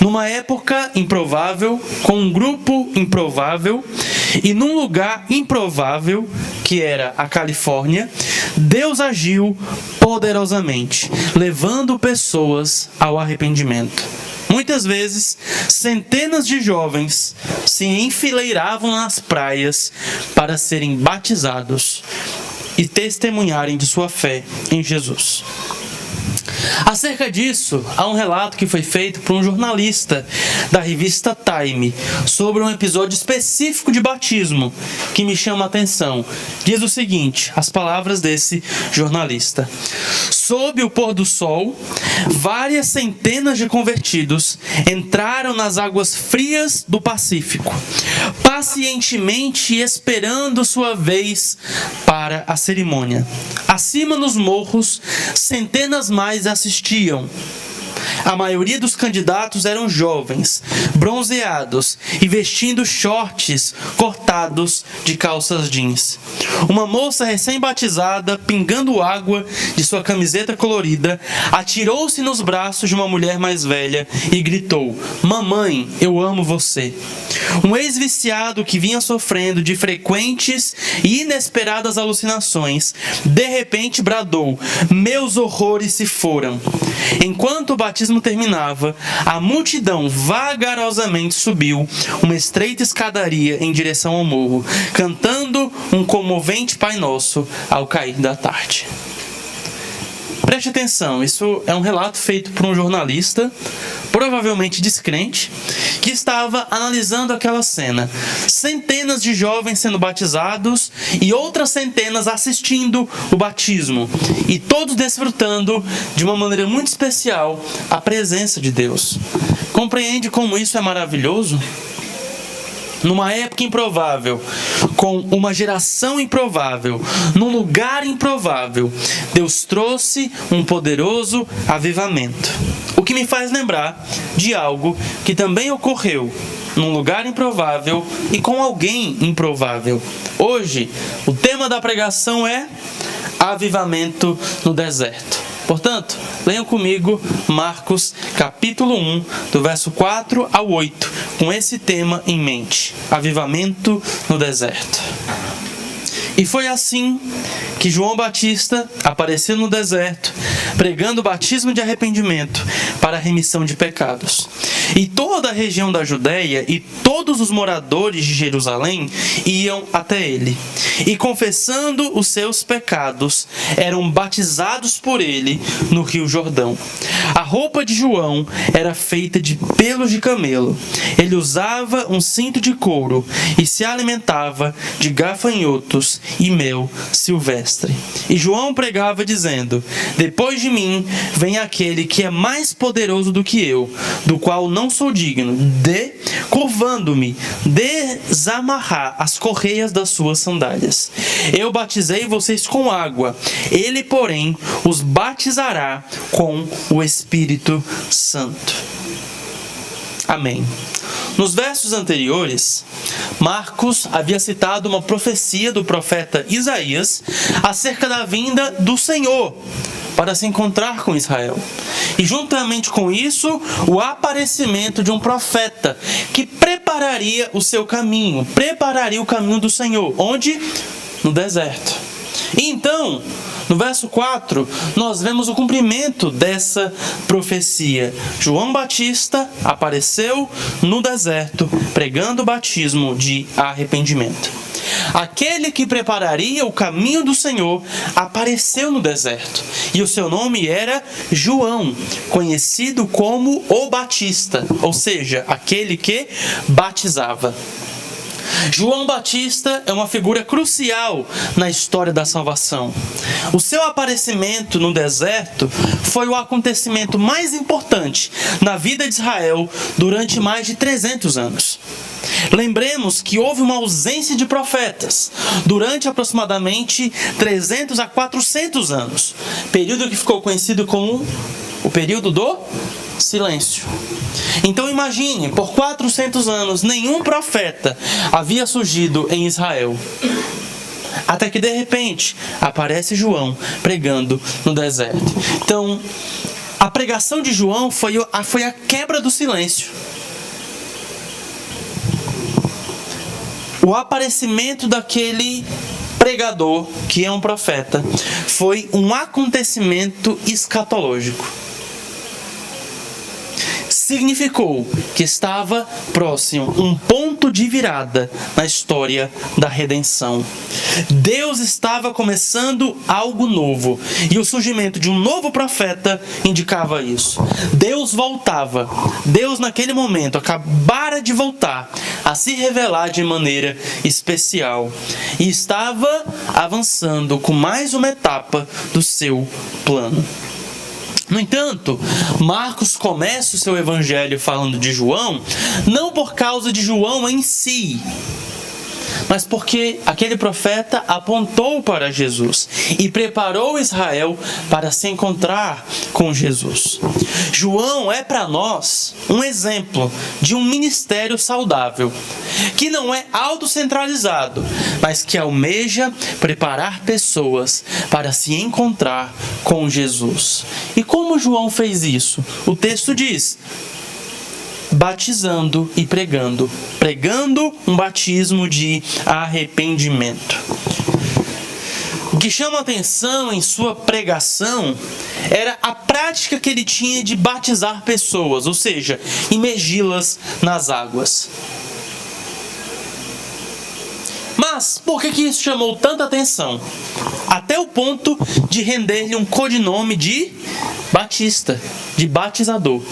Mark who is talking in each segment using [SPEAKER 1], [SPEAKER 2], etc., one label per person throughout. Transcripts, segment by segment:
[SPEAKER 1] numa época improvável, com um grupo improvável e num lugar improvável, que era a Califórnia, Deus agiu poderosamente, levando pessoas ao arrependimento. Muitas vezes, centenas de jovens se enfileiravam nas praias para serem batizados e testemunharem de sua fé em Jesus. Acerca disso, há um relato que foi feito por um jornalista da revista Time sobre um episódio específico de batismo que me chama a atenção. Diz o seguinte, as palavras desse jornalista: sob o pôr do sol, várias centenas de convertidos entraram nas águas frias do Pacífico, pacientemente esperando sua vez para a cerimônia. Acima nos morros, centenas mais assistiam. A maioria dos candidatos eram jovens, bronzeados e vestindo shorts cortados de calças jeans. Uma moça recém-batizada, pingando água de sua camiseta colorida, atirou-se nos braços de uma mulher mais velha e gritou: "Mamãe, eu amo você." Um ex-viciado que vinha sofrendo de frequentes e inesperadas alucinações, de repente bradou: "Meus horrores se foram." Enquanto o batismo terminava, a multidão vagarosamente subiu uma estreita escadaria em direção ao morro, cantando um comovente Pai Nosso ao cair da tarde. Preste atenção, isso é um relato feito por um jornalista, provavelmente descrente, que estava analisando aquela cena. Centenas de jovens sendo batizados e outras centenas assistindo o batismo. E todos desfrutando de uma maneira muito especial a presença de Deus. Compreende como isso é maravilhoso? Numa época improvável, com uma geração improvável, num lugar improvável, Deus trouxe um poderoso avivamento. O que me faz lembrar de algo que também ocorreu num lugar improvável e com alguém improvável. Hoje, o tema da pregação é avivamento no deserto. Portanto, leiam comigo Marcos capítulo 1, do verso 4 ao 8, com esse tema em mente: avivamento no deserto. E foi assim que João Batista apareceu no deserto, pregando o batismo de arrependimento para a remissão de pecados. E toda a região da Judéia e todos os moradores de Jerusalém iam até ele. E confessando os seus pecados, eram batizados por ele no Rio Jordão. A roupa de João era feita de pelos de camelo. Ele usava um cinto de couro e se alimentava de gafanhotos e mel silvestre. E João pregava dizendo: "Depois de mim vem aquele que é mais poderoso do que eu, do qual não sou digno de, curvando-me, desamarrar as correias das suas sandálias. Eu batizei vocês com água, ele, porém, os batizará com o Espírito Santo." Amém. Nos versos anteriores, Marcos havia citado uma profecia do profeta Isaías acerca da vinda do Senhor para se encontrar com Israel. E juntamente com isso, o aparecimento de um profeta que prepararia o seu caminho, prepararia o caminho do Senhor. Onde? No deserto. E então, no verso 4, nós vemos o cumprimento dessa profecia. João Batista apareceu no deserto, pregando o batismo de arrependimento. Aquele que prepararia o caminho do Senhor apareceu no deserto. E o seu nome era João, conhecido como o Batista, ou seja, aquele que batizava. João Batista é uma figura crucial na história da salvação. O seu aparecimento no deserto foi o acontecimento mais importante na vida de Israel durante mais de 300 anos. Lembremos que houve uma ausência de profetas durante aproximadamente 300 a 400 anos, período que ficou conhecido como o período do silêncio. Então imagine, por 400 anos nenhum profeta havia surgido em Israel. Até que de repente aparece João pregando no deserto. Então, a pregação de João foi a quebra do silêncio. O aparecimento daquele pregador, que é um profeta, foi um acontecimento escatológico. Significou que estava próximo um ponto de virada na história da redenção. Deus estava começando algo novo, e o surgimento de um novo profeta indicava isso. Deus voltava. Deus, naquele momento, acabara de voltar a se revelar de maneira especial e estava avançando com mais uma etapa do seu plano. No entanto, Marcos começa o seu evangelho falando de João, não por causa de João em si, mas porque aquele profeta apontou para Jesus e preparou Israel para se encontrar com Jesus. João é para nós um exemplo de um ministério saudável, que não é autocentralizado, mas que almeja preparar pessoas para se encontrar com Jesus. E como João fez isso? O texto diz: batizando e pregando um batismo de arrependimento. O que chama a atenção em sua pregação era a prática que ele tinha de batizar pessoas, ou seja, imergi-las nas águas. Mas por que isso chamou tanta atenção? Até o ponto de render-lhe um codinome de Batista, de batizador.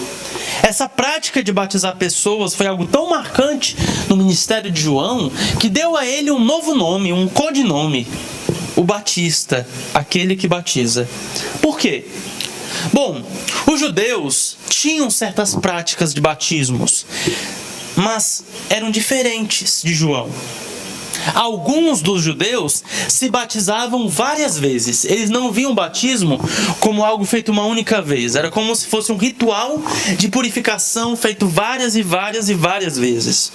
[SPEAKER 1] Essa prática de batizar pessoas foi algo tão marcante no ministério de João que deu a ele um novo nome, um codinome: o Batista, aquele que batiza. Por quê? Bom, os judeus tinham certas práticas de batismos, mas eram diferentes de João. Alguns dos judeus se batizavam várias vezes. Eles não viam o batismo como algo feito uma única vez. Era como se fosse um ritual de purificação feito várias e várias e várias vezes.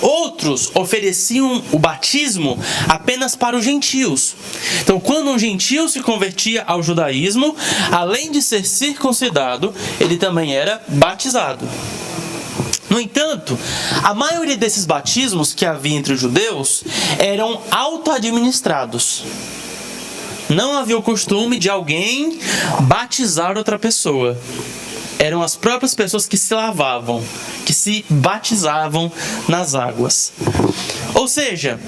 [SPEAKER 1] Outros ofereciam o batismo apenas para os gentios. Então, quando um gentio se convertia ao judaísmo, além de ser circuncidado, ele também era batizado. No entanto, a maioria desses batismos que havia entre os judeus eram auto-administrados. Não havia o costume de alguém batizar outra pessoa. Eram as próprias pessoas que se lavavam, que se batizavam nas águas. Ou seja,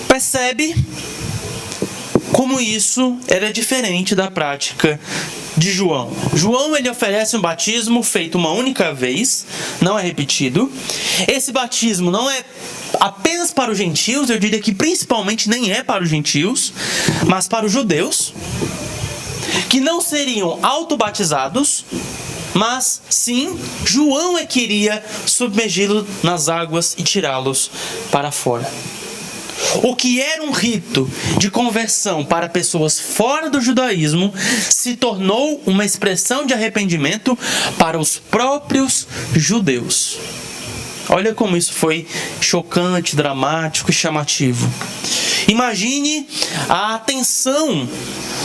[SPEAKER 1] percebe como isso era diferente da prática de João. João, ele oferece um batismo feito uma única vez, não é repetido. Esse batismo não é apenas para os gentios, eu diria que principalmente nem é para os gentios, mas para os judeus, que não seriam autobatizados, mas sim, João é que iria submergi-los nas águas e tirá-los para fora. O que era um rito de conversão para pessoas fora do judaísmo se tornou uma expressão de arrependimento para os próprios judeus. Olha como isso foi chocante, dramático e chamativo. Imagine a atenção,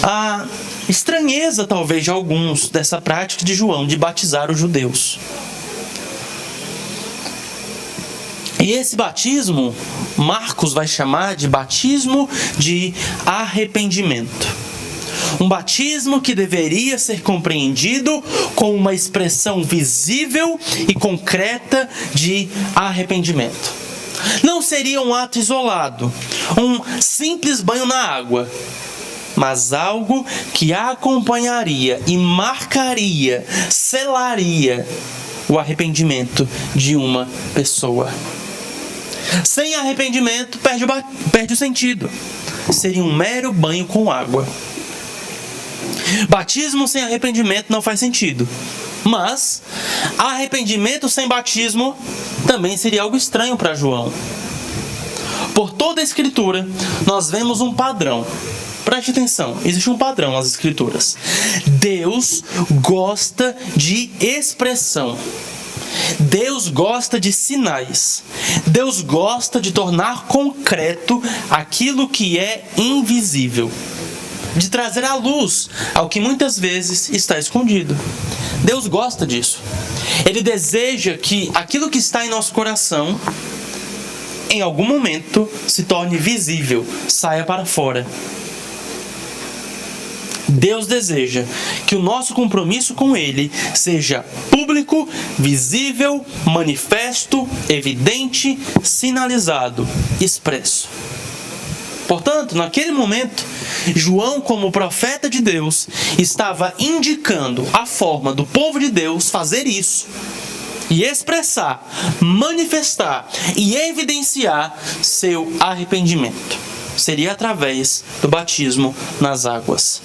[SPEAKER 1] a estranheza talvez de alguns dessa prática de João de batizar os judeus. E esse batismo, Marcos vai chamar de batismo de arrependimento. Um batismo que deveria ser compreendido com uma expressão visível e concreta de arrependimento. Não seria um ato isolado, um simples banho na água, mas algo que acompanharia e marcaria, selaria o arrependimento de uma pessoa. Sem arrependimento, perde o sentido. Seria um mero banho com água. Batismo sem arrependimento não faz sentido. Mas arrependimento sem batismo também seria algo estranho para João. Por toda a Escritura, nós vemos um padrão. Preste atenção, existe um padrão nas Escrituras. Deus gosta de expressão. Deus gosta de sinais. Deus gosta de tornar concreto aquilo que é invisível. de trazer à luz ao que muitas vezes está escondido. Deus gosta disso. Ele deseja que aquilo que está em nosso coração, em algum momento, se torne visível, saia para fora. Deus deseja que o nosso compromisso com Ele seja público, visível, manifesto, evidente, sinalizado, expresso. Portanto, naquele momento, João, como profeta de Deus, estava indicando a forma do povo de Deus fazer isso e expressar, manifestar e evidenciar seu arrependimento. Seria através do batismo nas águas.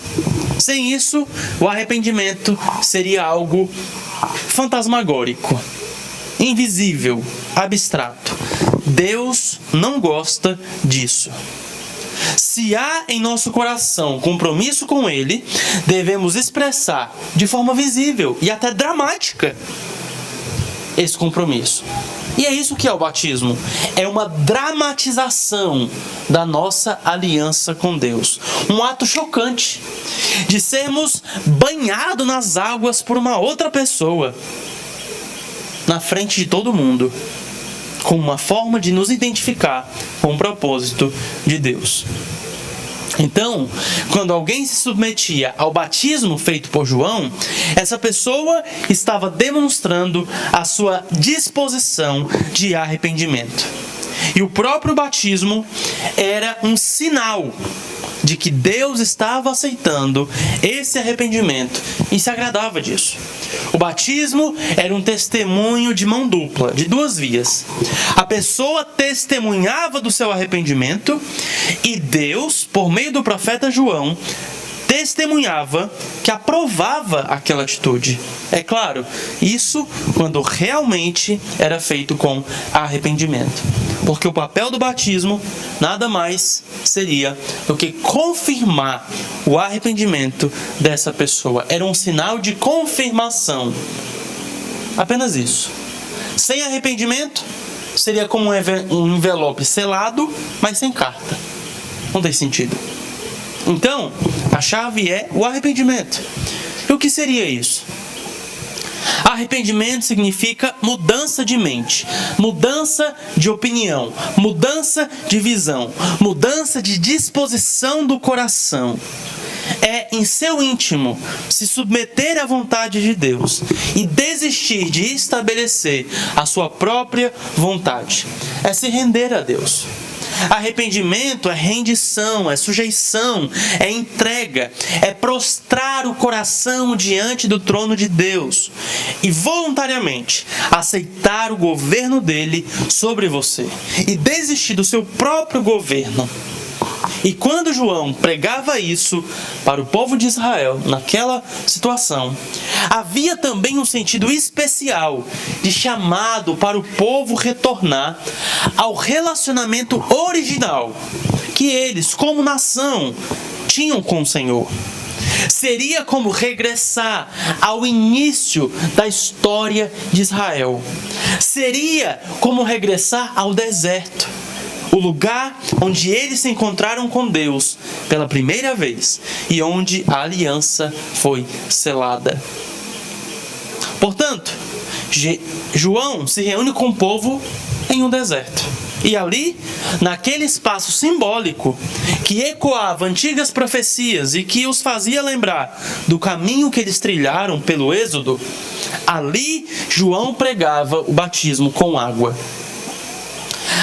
[SPEAKER 1] Sem isso, o arrependimento seria algo fantasmagórico, invisível, abstrato. Deus não gosta disso. Se há em nosso coração compromisso com Ele, devemos expressar de forma visível e até dramática esse compromisso. E é isso que é o batismo. É uma dramatização da nossa aliança com Deus. Um ato chocante de sermos banhados nas águas por uma outra pessoa, na frente de todo mundo, como uma forma de nos identificar com o propósito de Deus. Então, quando alguém se submetia ao batismo feito por João, essa pessoa estava demonstrando a sua disposição de arrependimento. E o próprio batismo era um sinal de que Deus estava aceitando esse arrependimento e se agradava disso. O batismo era um testemunho de mão dupla, de duas vias. A pessoa testemunhava do seu arrependimento e Deus, por meio do profeta João, testemunhava que aprovava aquela atitude. É claro, isso quando realmente era feito com arrependimento. Porque o papel do batismo nada mais seria do que confirmar o arrependimento dessa pessoa. Era um sinal de confirmação. Apenas isso. Sem arrependimento, seria como um envelope selado, mas sem carta. Não tem sentido. Então, a chave é o arrependimento. E o que seria isso? Arrependimento significa mudança de mente, mudança de opinião, mudança de visão, mudança de disposição do coração. É em seu íntimo se submeter à vontade de Deus e desistir de estabelecer a sua própria vontade. É se render a Deus. Arrependimento é rendição, é sujeição, é entrega, é prostrar o coração diante do trono de Deus e voluntariamente aceitar o governo dele sobre você e desistir do seu próprio governo. E quando João pregava isso para o povo de Israel, naquela situação, havia também um sentido especial de chamado para o povo retornar ao relacionamento original que eles, como nação, tinham com o Senhor. Seria como regressar ao início da história de Israel. Seria como regressar ao deserto. O lugar onde eles se encontraram com Deus pela primeira vez e onde a aliança foi selada. Portanto, João se reúne com o povo em um deserto. E ali, naquele espaço simbólico que ecoava antigas profecias e que os fazia lembrar do caminho que eles trilharam pelo Êxodo, ali João pregava o batismo com água.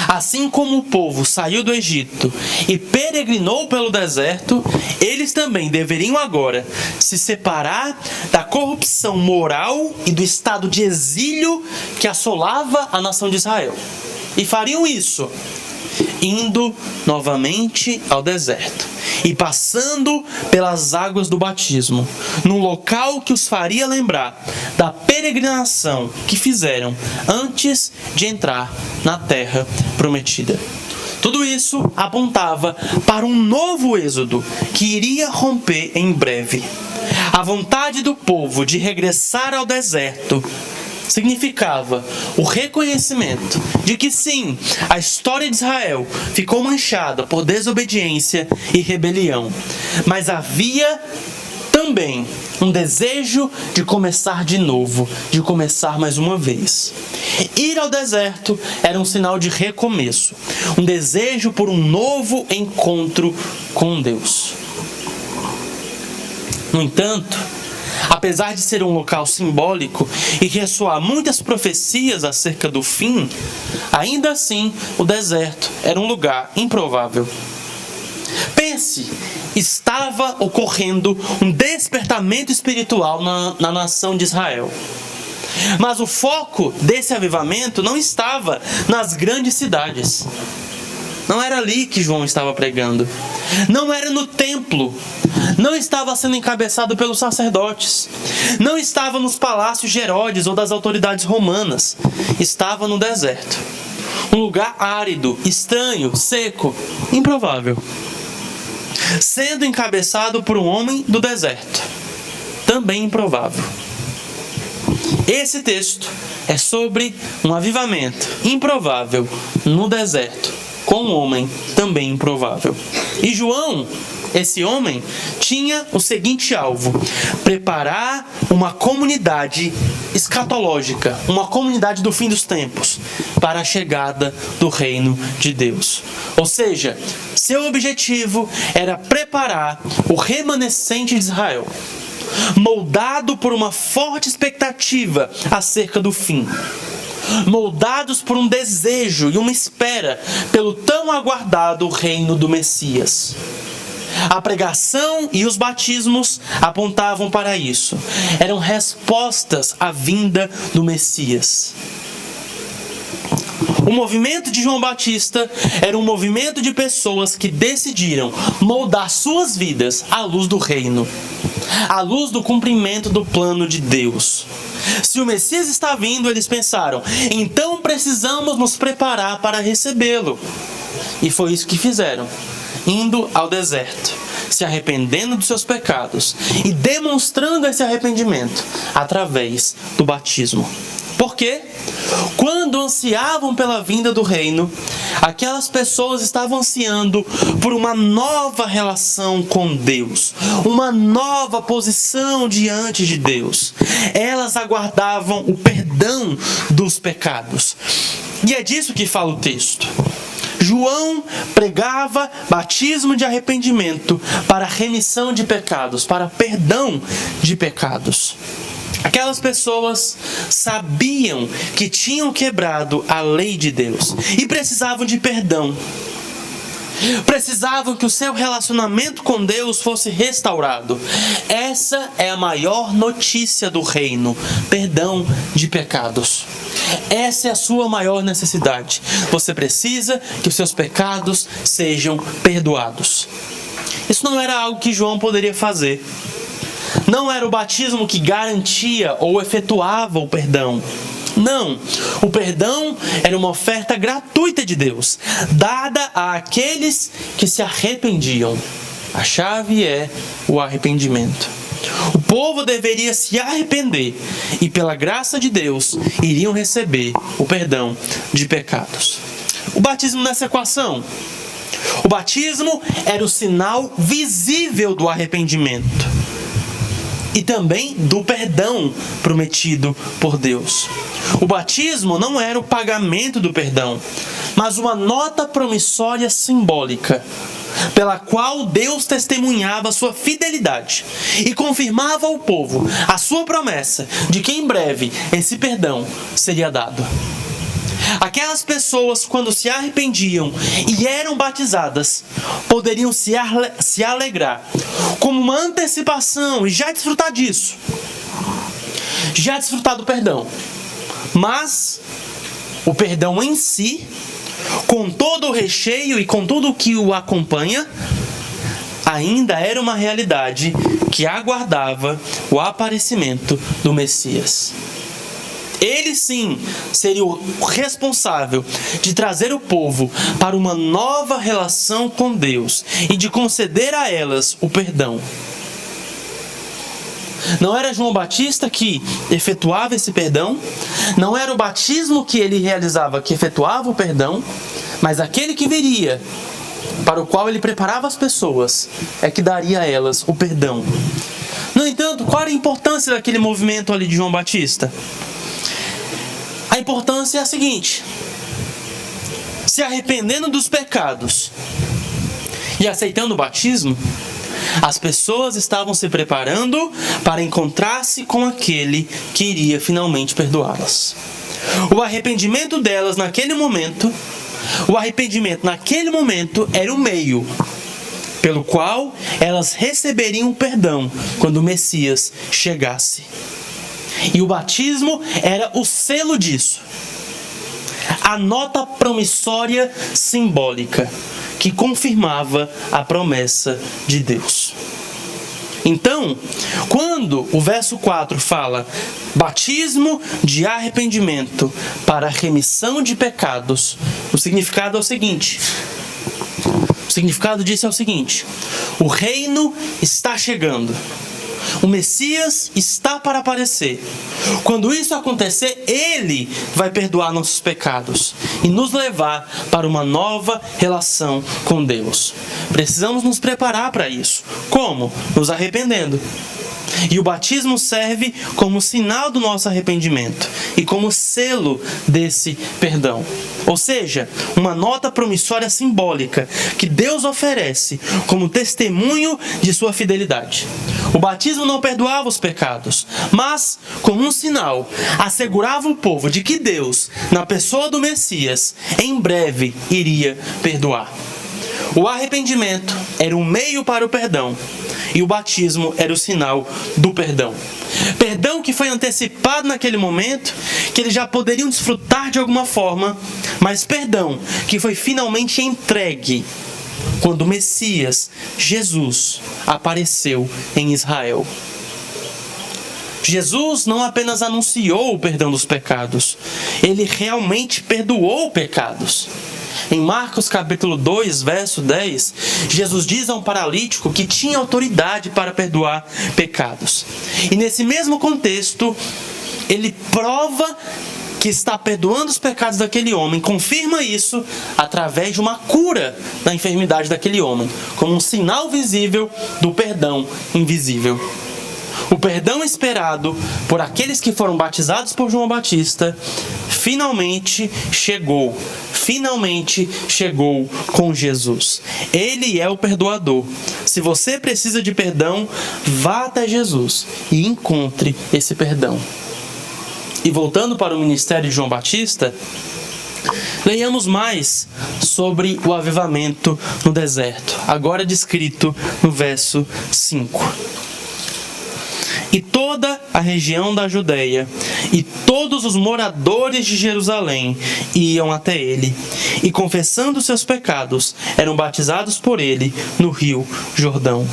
[SPEAKER 1] Assim como o povo saiu do Egito e peregrinou pelo deserto, eles também deveriam agora se separar da corrupção moral e do estado de exílio que assolava a nação de Israel. E fariam isso indo novamente ao deserto e passando pelas águas do batismo, num local que os faria lembrar da peregrinação que fizeram antes de entrar na terra prometida. Tudo isso apontava para um novo êxodo que iria romper em breve. A vontade do povo de regressar ao deserto significava o reconhecimento de que sim, a história de Israel ficou manchada por desobediência e rebelião, mas havia também um desejo de começar de novo, de começar mais uma vez. Ir ao deserto era um sinal de recomeço, um desejo por um novo encontro com Deus. No entanto, apesar de ser um local simbólico e ressoar muitas profecias acerca do fim, ainda assim o deserto era um lugar improvável. Pense, estava ocorrendo um despertamento espiritual na nação de Israel. Mas o foco desse avivamento não estava nas grandes cidades. Não era ali que João estava pregando. Não era no templo. Não estava sendo encabeçado pelos sacerdotes. Não estava nos palácios de Herodes ou das autoridades romanas. Estava no deserto. Um lugar árido, estranho, seco, improvável. Sendo encabeçado por um homem do deserto. Também improvável. Esse texto é sobre um avivamento improvável no deserto, com um homem também improvável. E João, esse homem, tinha o seguinte alvo: preparar uma comunidade escatológica, uma comunidade do fim dos tempos, para a chegada do reino de Deus. Ou seja, seu objetivo era preparar o remanescente de Israel, moldado por uma forte expectativa acerca do fim, moldados por um desejo e uma espera pelo tão aguardado reino do Messias. A pregação e os batismos apontavam para isso. Eram respostas à vinda do Messias. O movimento de João Batista era um movimento de pessoas que decidiram moldar suas vidas à luz do reino, à luz do cumprimento do plano de Deus. Se o Messias está vindo, eles pensaram, então precisamos nos preparar para recebê-lo. E foi isso que fizeram, indo ao deserto, se arrependendo dos seus pecados e demonstrando esse arrependimento através do batismo. Porque, quando ansiavam pela vinda do reino, aquelas pessoas estavam ansiando por uma nova relação com Deus, uma nova posição diante de Deus. Elas aguardavam o perdão dos pecados. E é disso que fala o texto. João pregava batismo de arrependimento para remissão de pecados, para perdão de pecados. Aquelas pessoas sabiam que tinham quebrado a lei de Deus e precisavam de perdão. Precisavam que o seu relacionamento com Deus fosse restaurado. Essa é a maior notícia do reino: perdão de pecados. Essa é a sua maior necessidade. Você precisa que os seus pecados sejam perdoados. Isso não era algo que João poderia fazer. Não era o batismo que garantia ou efetuava o perdão. Não, o perdão era uma oferta gratuita de Deus, dada àqueles que se arrependiam. A chave é o arrependimento. O povo deveria se arrepender e, pela graça de Deus, iriam receber o perdão de pecados. O batismo nessa equação. O batismo era o sinal visível do arrependimento e também do perdão prometido por Deus. O batismo não era o pagamento do perdão, mas uma nota promissória simbólica, pela qual Deus testemunhava sua fidelidade e confirmava ao povo a sua promessa de que em breve esse perdão seria dado. Aquelas pessoas, quando se arrependiam e eram batizadas, poderiam se alegrar como uma antecipação e já desfrutar disso. Já desfrutar do perdão. Mas o perdão em si, com todo o recheio e com tudo o que o acompanha, ainda era uma realidade que aguardava o aparecimento do Messias. Ele sim seria o responsável de trazer o povo para uma nova relação com Deus e de conceder a elas o perdão. Não era João Batista que efetuava esse perdão, não era o batismo que ele realizava que efetuava o perdão, mas aquele que viria, para o qual ele preparava as pessoas, é que daria a elas o perdão. No entanto, qual era a importância daquele movimento ali de João Batista? A importância é a seguinte: se arrependendo dos pecados e aceitando o batismo, as pessoas estavam se preparando para encontrar-se com aquele que iria finalmente perdoá-las. O arrependimento delas naquele momento, era o meio pelo qual elas receberiam o perdão quando o Messias chegasse. E o batismo era o selo disso. A nota promissória simbólica que confirmava a promessa de Deus. Então, quando o verso 4 fala batismo de arrependimento para a remissão de pecados, o significado é o seguinte. O significado disso é o seguinte: o reino está chegando. O Messias está para aparecer. Quando isso acontecer, Ele vai perdoar nossos pecados e nos levar para uma nova relação com Deus. Precisamos nos preparar para isso. Como? Nos arrependendo. E o batismo serve como sinal do nosso arrependimento e como selo desse perdão. Ou seja, uma nota promissória simbólica que Deus oferece como testemunho de sua fidelidade. O batismo não perdoava os pecados, mas, como um sinal, assegurava o povo de que Deus, na pessoa do Messias, em breve iria perdoar. O arrependimento era o meio para o perdão, e o batismo era o sinal do perdão. Perdão que foi antecipado naquele momento, que eles já poderiam desfrutar de alguma forma, mas perdão que foi finalmente entregue quando o Messias, Jesus, apareceu em Israel. Jesus não apenas anunciou o perdão dos pecados, ele realmente perdoou pecados. Em Marcos capítulo 2, verso 10, Jesus diz a um paralítico que tinha autoridade para perdoar pecados. E nesse mesmo contexto, ele prova que está perdoando os pecados daquele homem, confirma isso através de uma cura da enfermidade daquele homem, como um sinal visível do perdão invisível. O perdão esperado por aqueles que foram batizados por João Batista finalmente chegou com Jesus. Ele é o perdoador. Se você precisa de perdão, vá até Jesus e encontre esse perdão. E voltando para o ministério de João Batista, leiamos mais sobre o avivamento no deserto, agora descrito no verso 5. E toda a região da Judeia e todos os moradores de Jerusalém iam até ele, e confessando seus pecados, eram batizados por ele no rio Jordão.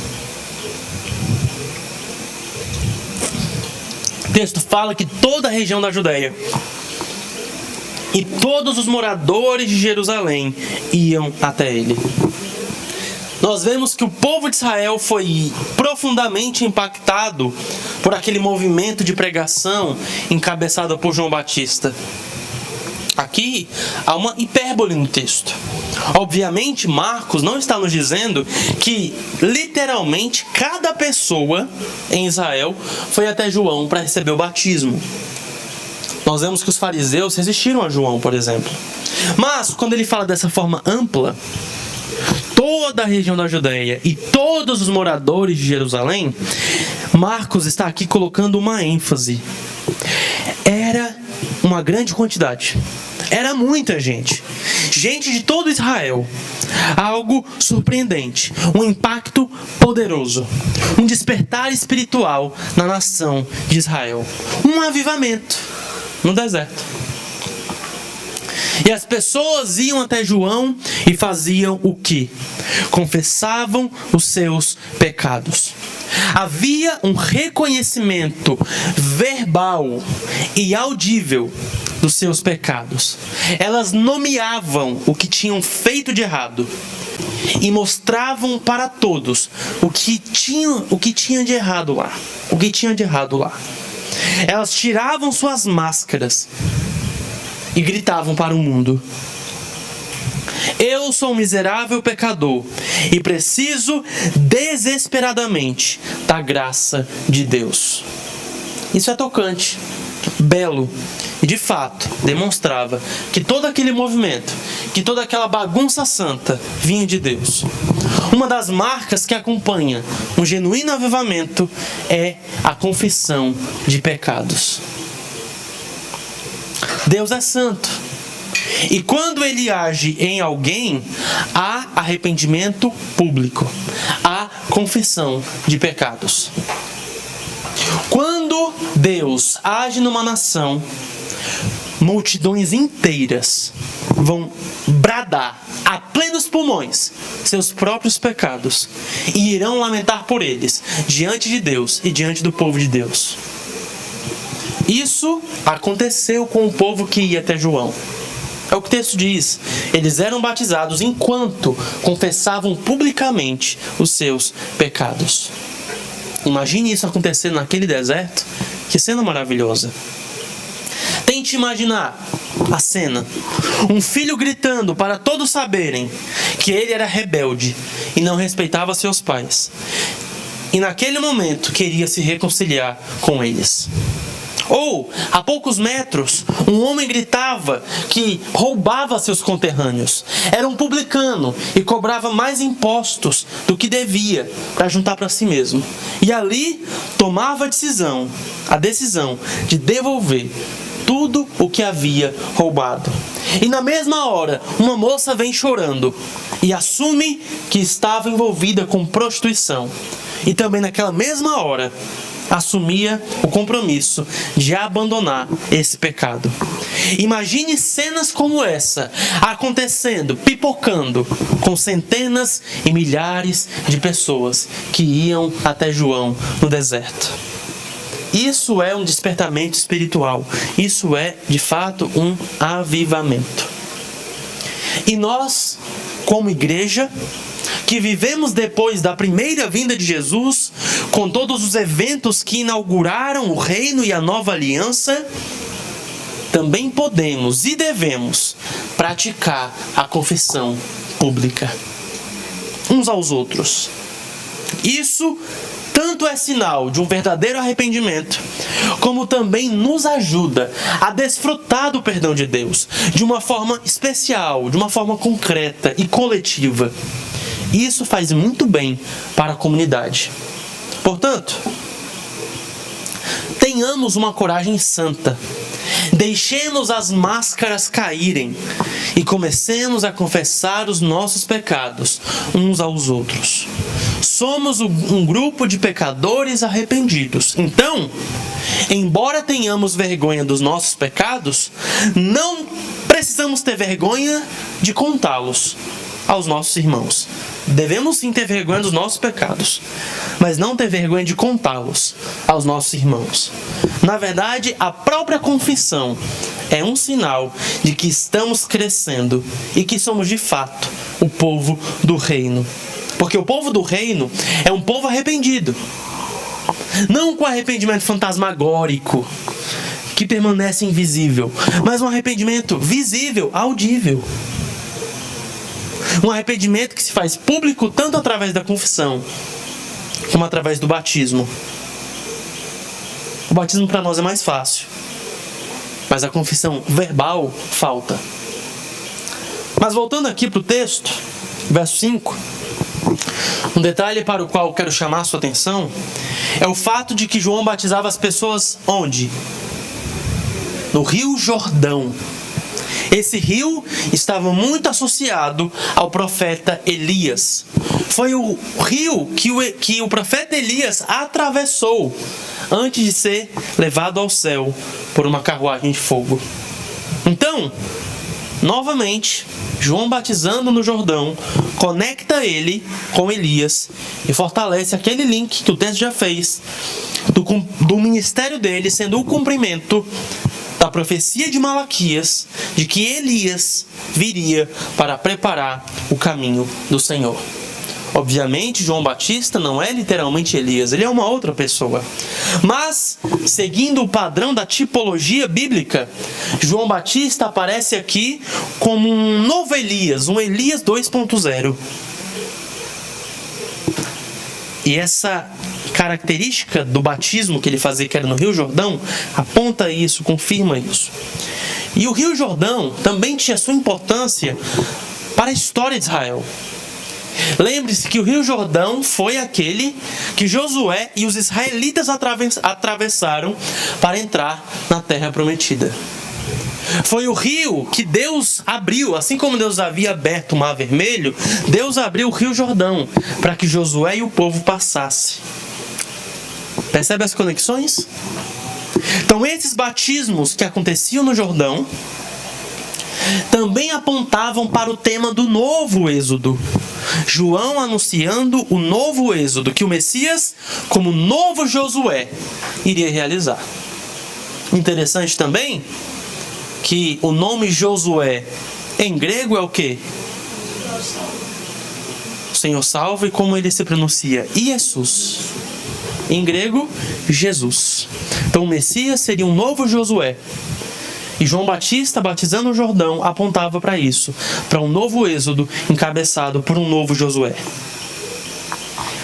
[SPEAKER 1] O texto fala que toda a região da Judeia e todos os moradores de Jerusalém iam até ele. Nós vemos que o povo de Israel foi profundamente impactado por aquele movimento de pregação encabeçado por João Batista. Aqui há uma hipérbole no texto. Obviamente, Marcos não está nos dizendo que literalmente cada pessoa em Israel foi até João para receber o batismo. Nós vemos que os fariseus resistiram a João, por exemplo. Mas, quando ele fala dessa forma ampla, toda a região da Judeia e todos os moradores de Jerusalém, Marcos está aqui colocando uma ênfase. Era uma grande quantidade. Era muita gente. Gente de todo Israel. Algo surpreendente. Um impacto poderoso. Um despertar espiritual na nação de Israel. Um avivamento no deserto. E as pessoas iam até João e faziam o quê? Confessavam os seus pecados. Havia um reconhecimento verbal e audível dos seus pecados. Elas nomeavam o que tinham feito de errado e mostravam para todos o que tinha de errado lá. Elas tiravam suas máscaras e gritavam para o mundo: eu sou um miserável pecador e preciso desesperadamente da graça de Deus. Isso é tocante, belo, e de fato demonstrava que todo aquele movimento, que toda aquela bagunça santa vinha de Deus. Uma das marcas que acompanha um genuíno avivamento é a confissão de pecados. Deus é santo. E quando Ele age em alguém, há arrependimento público, há confissão de pecados. Quando Deus age numa nação, multidões inteiras vão bradar a plenos pulmões seus próprios pecados e irão lamentar por eles diante de Deus e diante do povo de Deus. Isso aconteceu com o povo que ia até João. É o que o texto diz. Eles eram batizados enquanto confessavam publicamente os seus pecados. Imagine isso acontecendo naquele deserto. Que cena maravilhosa. Tente imaginar a cena. Um filho gritando para todos saberem que ele era rebelde e não respeitava seus pais. E naquele momento queria se reconciliar com eles. Ou, a poucos metros, um homem gritava que roubava seus conterrâneos. Era um publicano e cobrava mais impostos do que devia para juntar para si mesmo. E ali tomava a decisão de devolver tudo o que havia roubado. E na mesma hora, uma moça vem chorando e assume que estava envolvida com prostituição. E também naquela mesma hora, assumia o compromisso de abandonar esse pecado. Imagine cenas como essa acontecendo, pipocando, com centenas e milhares de pessoas que iam até João no deserto. Isso é um despertamento espiritual. Isso é, de fato, um avivamento. E nós, como igreja, que vivemos depois da primeira vinda de Jesus, com todos os eventos que inauguraram o reino e a nova aliança, também podemos e devemos praticar a confissão pública uns aos outros. Isso tanto é sinal de um verdadeiro arrependimento, como também nos ajuda a desfrutar do perdão de Deus de uma forma especial, de uma forma concreta e coletiva. Isso faz muito bem para a comunidade. Portanto, tenhamos uma coragem santa. Deixemos as máscaras caírem e comecemos a confessar os nossos pecados uns aos outros. Somos um grupo de pecadores arrependidos. Então, embora tenhamos vergonha dos nossos pecados, não precisamos ter vergonha de contá-los aos nossos irmãos. Devemos sim ter vergonha dos nossos pecados, mas não ter vergonha de contá-los aos nossos irmãos. Na verdade, a própria confissão é um sinal de que estamos crescendo e que somos de fato o povo do reino. Porque o povo do reino é um povo arrependido. Não com arrependimento fantasmagórico, que permanece invisível, mas um arrependimento visível, audível. Um arrependimento que se faz público tanto através da confissão como através do batismo. O batismo para nós é mais fácil, mas a confissão verbal falta. Mas voltando aqui para o texto, verso 5, um detalhe para o qual eu quero chamar a sua atenção é o fato de que João batizava as pessoas onde? No Rio Jordão. Esse rio estava muito associado ao profeta Elias. Foi o rio que o profeta Elias atravessou antes de ser levado ao céu por uma carruagem de fogo. Então, novamente, João batizando no Jordão conecta ele com Elias e fortalece aquele link que o texto já fez do ministério dele sendo o cumprimento da profecia de Malaquias de que Elias viria para preparar o caminho do Senhor. Obviamente, João Batista não é literalmente Elias, ele é uma outra pessoa. Mas, seguindo o padrão da tipologia bíblica, João Batista aparece aqui como um novo Elias, um Elias 2.0. E essa característica do batismo que ele fazia, que era no Rio Jordão, aponta isso, confirma isso. E o Rio Jordão também tinha sua importância para a história de Israel. Lembre-se que o Rio Jordão foi aquele que Josué e os israelitas atravessaram para entrar na Terra Prometida. Foi o rio que Deus abriu, assim como Deus havia aberto o Mar Vermelho, Deus abriu o Rio Jordão para que Josué e o povo passassem. Percebe as conexões? Então esses batismos que aconteciam no Jordão também apontavam para o tema do novo êxodo. João anunciando o novo êxodo que o Messias, como novo Josué, iria realizar. Interessante também que o nome Josué em grego é o quê? Senhor salva, e como ele se pronuncia? Jesus. Em grego, Jesus. Então o Messias seria um novo Josué. E João Batista, batizando o Jordão, apontava para isso, para um novo êxodo encabeçado por um novo Josué.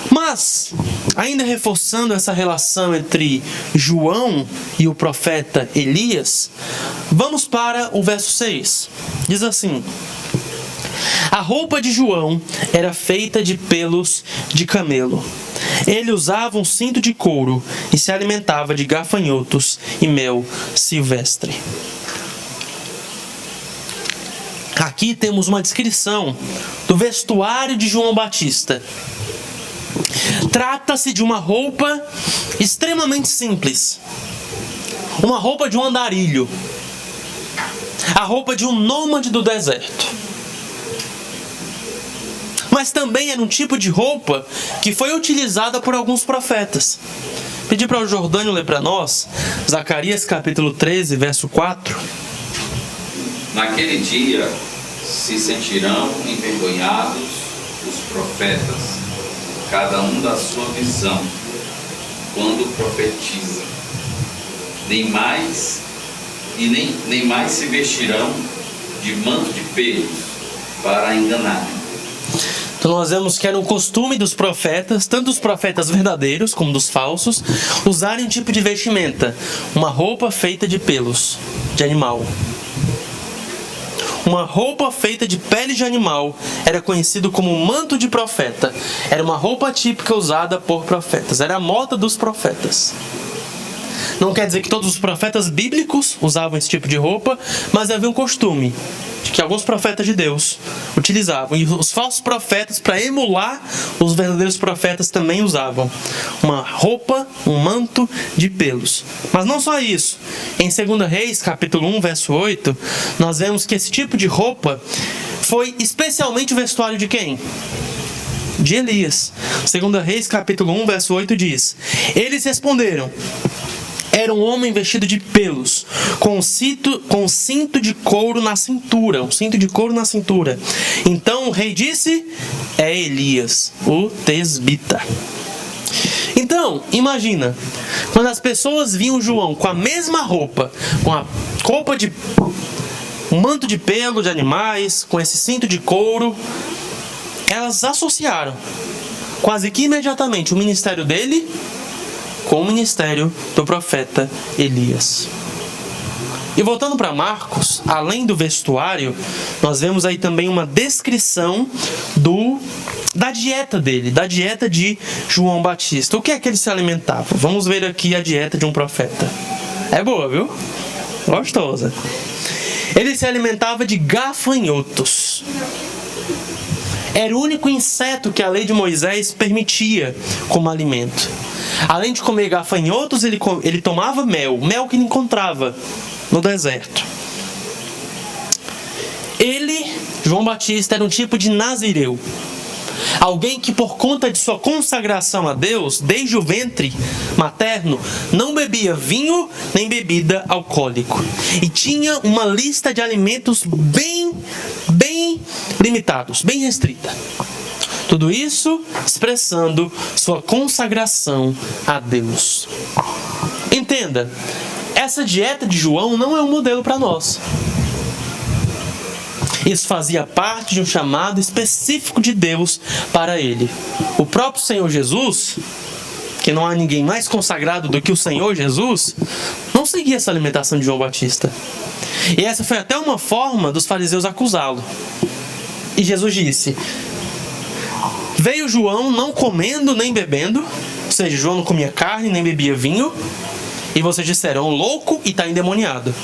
[SPEAKER 1] Mas, ainda reforçando essa relação entre João e o profeta Elias, vamos para o verso 6. Diz assim: a roupa de João era feita de pelos de camelo. Ele usava um cinto de couro e se alimentava de gafanhotos e mel silvestre. Aqui temos uma descrição do vestuário de João Batista. Trata-se de uma roupa extremamente simples. Uma roupa de um andarilho. A roupa de um nômade do deserto. Mas também era um tipo de roupa que foi utilizada por alguns profetas. Pedi para o Jordânio ler para nós Zacarias capítulo 13, verso 4.
[SPEAKER 2] Naquele dia se sentirão envergonhados os profetas, cada um da sua visão, quando profetiza. Nem mais se vestirão de manto de pelos para enganar.
[SPEAKER 1] Então nós vemos que era um costume dos profetas, tanto dos profetas verdadeiros como dos falsos, usarem um tipo de vestimenta, uma roupa feita de pelos de animal. Uma roupa feita de pele de animal era conhecido como manto de profeta. Era uma roupa típica usada por profetas. Era a moda dos profetas. Não quer dizer que todos os profetas bíblicos usavam esse tipo de roupa, mas havia um costume de que alguns profetas de Deus utilizavam. E os falsos profetas, para emular os verdadeiros profetas, também usavam uma roupa, um manto de pelos. Mas não só isso. Em 2 Reis, capítulo 1, verso 8, nós vemos que esse tipo de roupa foi especialmente o vestuário de quem? De Elias. 2 Reis, capítulo 1, verso 8 diz: eles responderam: era um homem vestido de pelos, com um cinto de couro na cintura. Um cinto de couro na cintura. Então o rei disse: é Elias, o tesbita. Então, imagina, quando as pessoas viam João com a mesma roupa, com a roupa de um manto de pelo de animais, com esse cinto de couro, elas associaram quase que imediatamente o ministério dele com o ministério do profeta Elias. E voltando para Marcos, além do vestuário, nós vemos aí também uma descrição da dieta dele, da dieta de João Batista. O que é que ele se alimentava? Vamos ver aqui a dieta de um profeta. É boa, viu? Gostosa. Ele se alimentava de gafanhotos. Era o único inseto que a lei de Moisés permitia como alimento. Além de comer gafanhotos, ele tomava mel que ele encontrava no deserto. João Batista, era um tipo de nazireu. Alguém que, por conta de sua consagração a Deus, desde o ventre materno, não bebia vinho nem bebida alcoólica. E tinha uma lista de alimentos bem limitados, bem restrita. Tudo isso expressando sua consagração a Deus. Entenda, essa dieta de João não é um modelo para nós. Isso fazia parte de um chamado específico de Deus para ele. O próprio Senhor Jesus, que não há ninguém mais consagrado do que o Senhor Jesus, não seguia essa alimentação de João Batista. E essa foi até uma forma dos fariseus acusá-lo. E Jesus disse: veio João não comendo nem bebendo, ou seja, João não comia carne nem bebia vinho, e vocês disseram, louco e está endemoniado.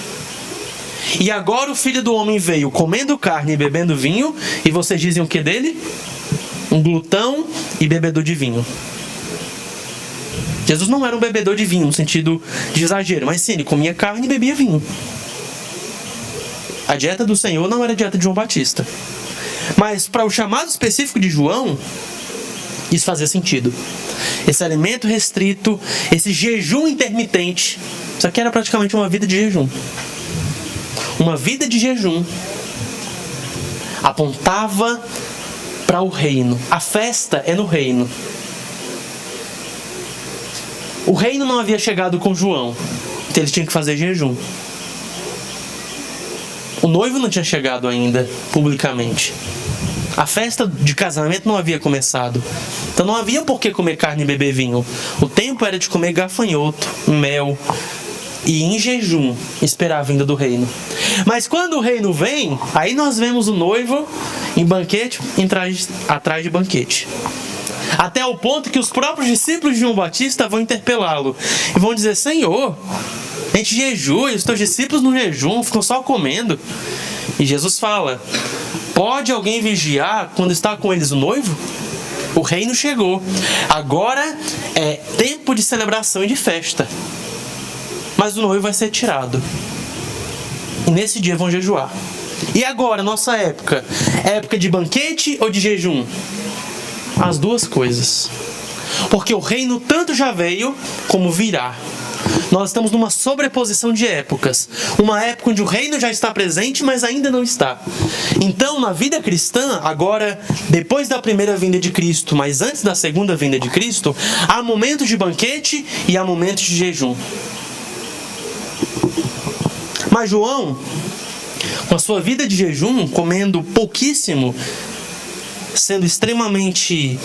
[SPEAKER 1] E agora o Filho do Homem veio comendo carne e bebendo vinho, e vocês dizem o que dele? Um glutão e bebedor de vinho. Jesus não era um bebedor de vinho no sentido de exagero, mas sim, ele comia carne e bebia vinho. A dieta do Senhor não era a dieta de João Batista. Mas para o chamado específico de João, isso fazia sentido. Esse alimento restrito, esse jejum intermitente, isso aqui era praticamente uma vida de jejum. Uma vida de jejum apontava para o reino. A festa é no reino. O reino não havia chegado com João, então ele tinha que fazer jejum. O noivo não tinha chegado ainda publicamente. A festa de casamento não havia começado. Então não havia por que comer carne e beber vinho. O tempo era de comer gafanhoto, mel e em jejum esperar a vinda do reino. Mas quando o reino vem, aí nós vemos o noivo em banquete, atrás de banquete. Até o ponto que os próprios discípulos de João Batista vão interpelá-lo e vão dizer: Senhor, a gente jejua e os teus discípulos no jejum ficam só comendo. E Jesus fala: pode alguém vigiar quando está com eles o noivo? O reino chegou. Agora é tempo de celebração e de festa. Mas o noivo vai ser tirado. E nesse dia vão jejuar. E agora, nossa época? É época de banquete ou de jejum? As duas coisas. Porque o reino tanto já veio como virá. Nós estamos numa sobreposição de épocas. Uma época onde o reino já está presente, mas ainda não está. Então, na vida cristã, agora, depois da primeira vinda de Cristo, mas antes da segunda vinda de Cristo, há momentos de banquete e há momentos de jejum. Mas João, com a sua vida de jejum, comendo pouquíssimo, sendo extremamente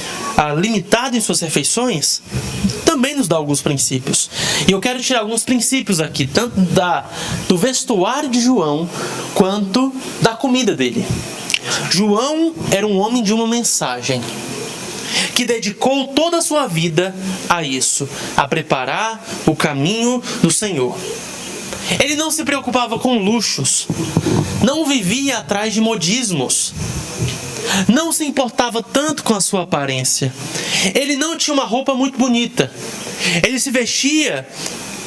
[SPEAKER 1] limitado em suas refeições, também nos dá alguns princípios. E eu quero tirar alguns princípios aqui, tanto do vestuário de João, quanto da comida dele. João era um homem de uma mensagem, que dedicou toda a sua vida a isso, a preparar o caminho do Senhor. Ele não se preocupava com luxos, não vivia atrás de modismos, não se importava tanto com a sua aparência. Ele não tinha uma roupa muito bonita. Ele se vestia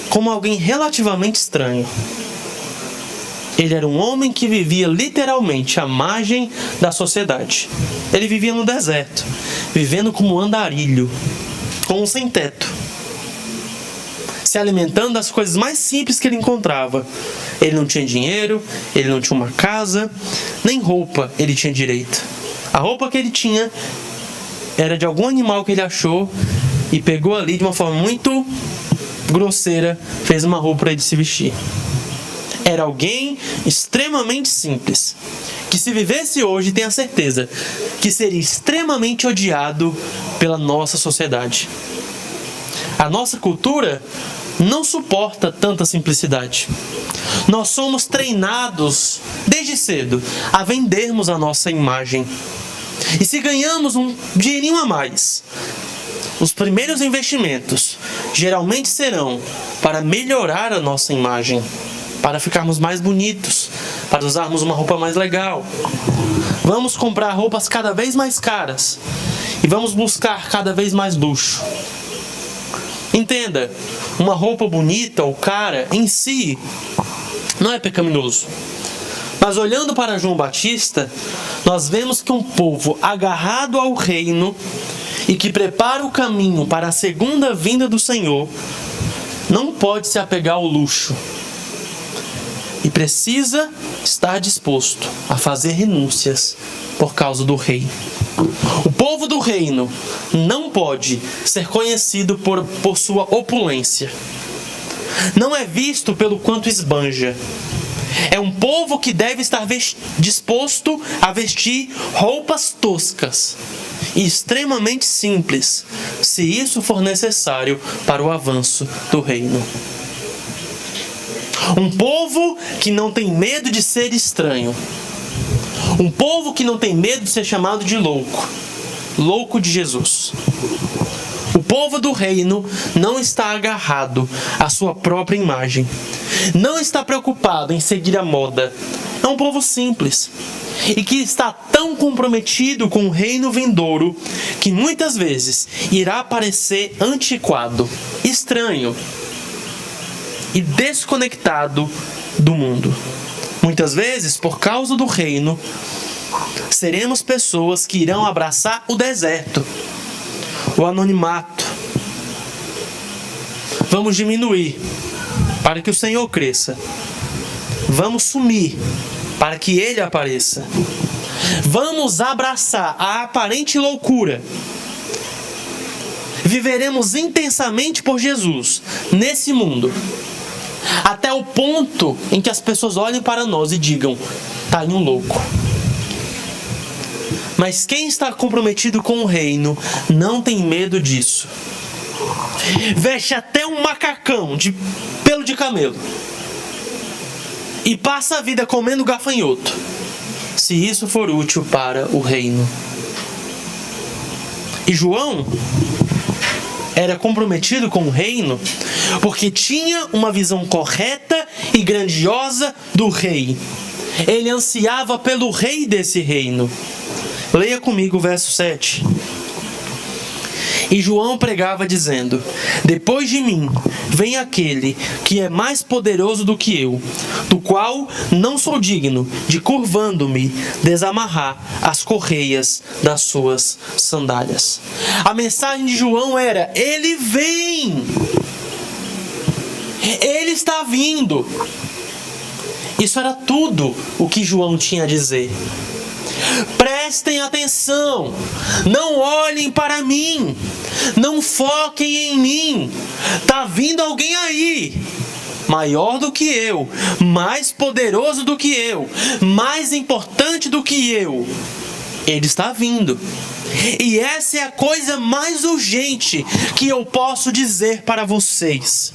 [SPEAKER 1] como alguém relativamente estranho. Ele era um homem que vivia literalmente à margem da sociedade. Ele vivia no deserto, vivendo como um andarilho, como um sem-teto, se alimentando das coisas mais simples que ele encontrava. Ele não tinha dinheiro, ele não tinha uma casa, nem roupa ele tinha direito. A roupa que ele tinha era de algum animal que ele achou e pegou ali de uma forma muito grosseira, fez uma roupa para ele se vestir. Era alguém extremamente simples, que se vivesse hoje, tenha certeza que seria extremamente odiado pela nossa sociedade. A nossa cultura não suporta tanta simplicidade. Nós somos treinados desde cedo a vendermos a nossa imagem. E se ganhamos um dinheirinho a mais, os primeiros investimentos geralmente serão para melhorar a nossa imagem, para ficarmos mais bonitos, para usarmos uma roupa mais legal. Vamos comprar roupas cada vez mais caras e vamos buscar cada vez mais luxo. Entenda, uma roupa bonita ou cara em si não é pecaminoso. Mas olhando para João Batista, nós vemos que um povo agarrado ao reino e que prepara o caminho para a segunda vinda do Senhor, não pode se apegar ao luxo e precisa estar disposto a fazer renúncias por causa do rei. O povo do reino não pode ser conhecido por sua opulência. Não é visto pelo quanto esbanja. É um povo que deve estar disposto a vestir roupas toscas e extremamente simples, se isso for necessário para o avanço do reino. Um povo que não tem medo de ser estranho. Um povo que não tem medo de ser chamado de louco. Louco de Jesus. O povo do reino não está agarrado à sua própria imagem. Não está preocupado em seguir a moda. É um povo simples. E que está tão comprometido com o reino vindouro que muitas vezes irá parecer antiquado, estranho e desconectado do mundo. Muitas vezes, por causa do reino, seremos pessoas que irão abraçar o deserto, o anonimato. Vamos diminuir para que o Senhor cresça. Vamos sumir para que Ele apareça. Vamos abraçar a aparente loucura. Viveremos intensamente por Jesus nesse mundo, até o ponto em que as pessoas olhem para nós e digam: tá aí um louco. Mas quem está comprometido com o reino não tem medo disso. Veste até um macacão de pelo de camelo e passa a vida comendo gafanhoto, se isso for útil para o reino. E João era comprometido com o reino porque tinha uma visão correta e grandiosa do rei. Ele ansiava pelo rei desse reino. Leia comigo o verso 7. E João pregava dizendo: depois de mim vem aquele que é mais poderoso do que eu, do qual não sou digno de, curvando-me, desamarrar as correias das suas sandálias. A mensagem de João era: ele vem! Ele está vindo! Isso era tudo o que João tinha a dizer. Prestem atenção, não olhem para mim, não foquem em mim, tá vindo alguém aí, maior do que eu, mais poderoso do que eu, mais importante do que eu. Ele está vindo. E essa é a coisa mais urgente que eu posso dizer para vocês.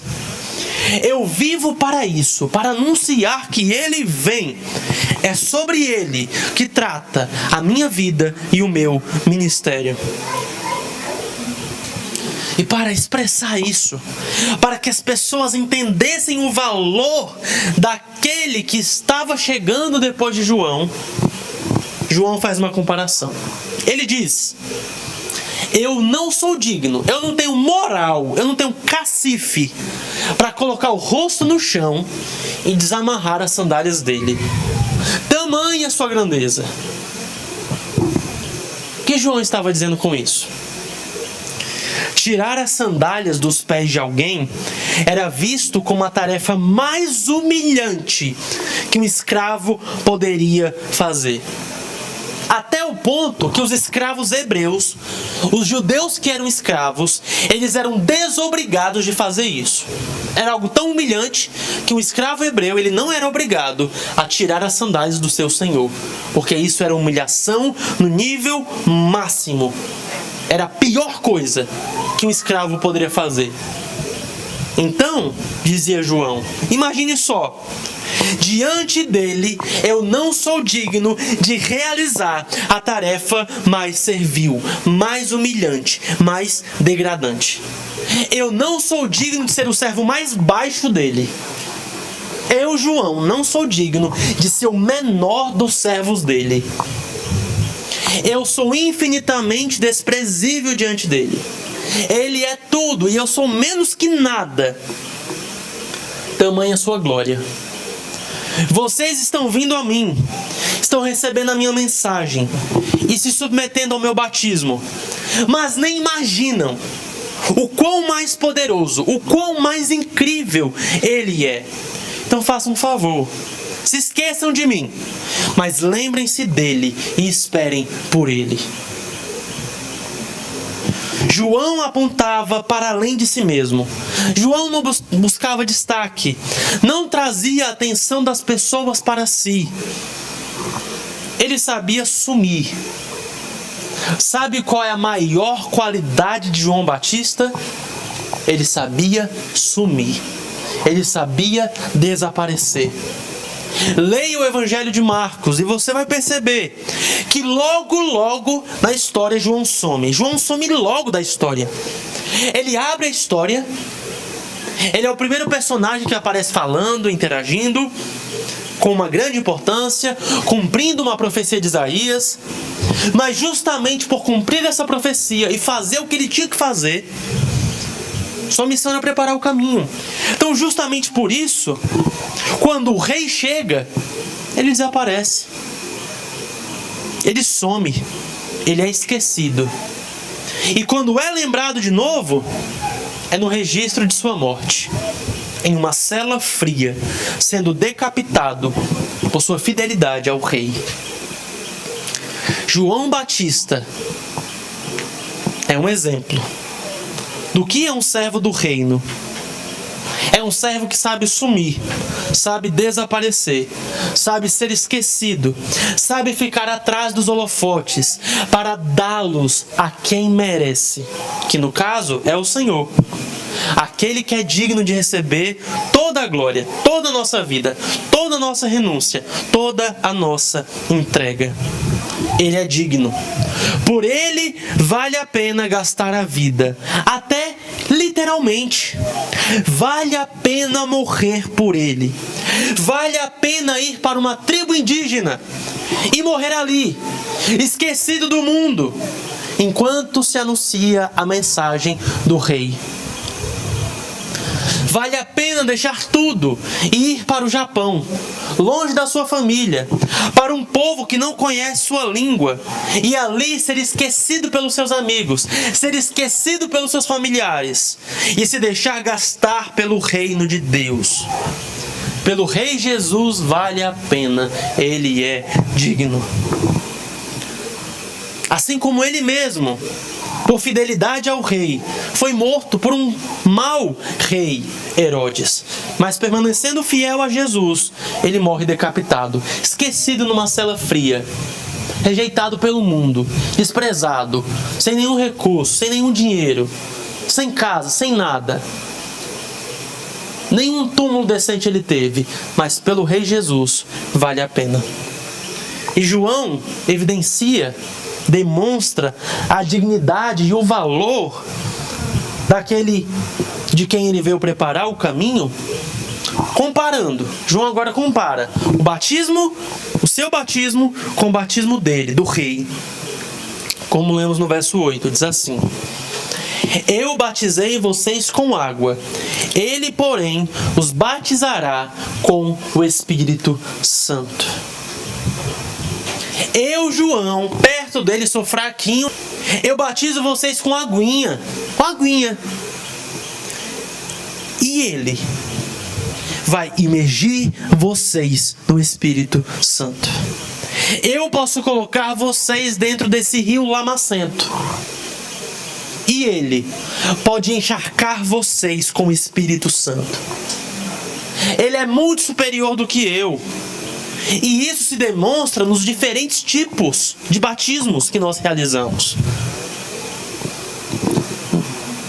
[SPEAKER 1] Eu vivo para isso, para anunciar que Ele vem. É sobre Ele que trata a minha vida e o meu ministério. E para expressar isso, para que as pessoas entendessem o valor daquele que estava chegando depois de João, João faz uma comparação. Ele diz: eu não sou digno, eu não tenho moral, eu não tenho cacife para colocar o rosto no chão e desamarrar as sandálias dele. Tamanha sua grandeza. O que João estava dizendo com isso? Tirar as sandálias dos pés de alguém era visto como a tarefa mais humilhante que um escravo poderia fazer. Até o ponto que os escravos hebreus, os judeus que eram escravos, eles eram desobrigados de fazer isso. Era algo tão humilhante que um escravo hebreu, ele não era obrigado a tirar as sandálias do seu senhor, porque isso era humilhação no nível máximo. Era a pior coisa que um escravo poderia fazer. Então, dizia João, imagine só: diante dele eu não sou digno de realizar a tarefa mais servil, mais humilhante, mais degradante. Eu não sou digno de ser o servo mais baixo dele. Eu, João, não sou digno de ser o menor dos servos dele. Eu sou infinitamente desprezível diante dele. Ele é tudo e eu sou menos que nada. Tamanha sua glória. Vocês estão vindo a mim, estão recebendo a minha mensagem e se submetendo ao meu batismo, mas nem imaginam o quão mais poderoso, o quão mais incrível Ele é. Então façam um favor, se esqueçam de mim, mas lembrem-se dele e esperem por Ele. João apontava para além de si mesmo. João não buscava destaque, não trazia a atenção das pessoas para si. Ele sabia sumir. Sabe qual é a maior qualidade de João Batista? Ele sabia sumir. Ele sabia desaparecer. Leia o Evangelho de Marcos e você vai perceber que logo na história João some. João some logo da história. Ele abre a história. Ele é o primeiro personagem que aparece falando, interagindo, com uma grande importância, cumprindo uma profecia de Isaías. Mas justamente por cumprir essa profecia e fazer o que ele tinha que fazer, sua missão era preparar o caminho. Então justamente por isso, quando o rei chega, ele desaparece. Ele some. Ele é esquecido. E quando é lembrado de novo, é no registro de sua morte, em uma cela fria, sendo decapitado por sua fidelidade ao rei. João Batista é um exemplo do que é um servo do reino. É um servo que sabe sumir, sabe desaparecer, sabe ser esquecido, sabe ficar atrás dos holofotes para dá-los a quem merece, que no caso é o Senhor, aquele que é digno de receber toda a glória, toda a nossa vida, toda a nossa renúncia, toda a nossa entrega. Ele é digno. Por ele vale a pena gastar a vida, até literalmente. Vale a pena morrer por ele. Vale a pena ir para uma tribo indígena e morrer ali, esquecido do mundo, enquanto se anuncia a mensagem do rei. Vale a pena deixar tudo e ir para o Japão, longe da sua família, para um povo que não conhece sua língua, e ali ser esquecido pelos seus amigos, ser esquecido pelos seus familiares, e se deixar gastar pelo reino de Deus. Pelo Rei Jesus vale a pena, Ele é digno. Assim como Ele mesmo, por fidelidade ao rei, foi morto por um mau rei, Herodes. Mas permanecendo fiel a Jesus, ele morre decapitado, esquecido numa cela fria, rejeitado pelo mundo, desprezado, sem nenhum recurso, sem nenhum dinheiro, sem casa, sem nada. Nenhum túmulo decente ele teve, mas pelo Rei Jesus vale a pena. E João evidencia, demonstra a dignidade e o valor daquele de quem ele veio preparar o caminho, comparando. João agora compara o batismo, o seu batismo, com o batismo dele, do rei. Como lemos no verso 8, diz assim: Eu batizei vocês com água, ele, porém, os batizará com o Espírito Santo. Eu, João, perto dele sou fraquinho, eu batizo vocês com aguinha, e ele vai imergir vocês no Espírito Santo. Eu posso colocar vocês dentro desse rio lamacento, e ele pode encharcar vocês com o Espírito Santo. Ele é muito superior do que eu. E isso se demonstra nos diferentes tipos de batismos que nós realizamos.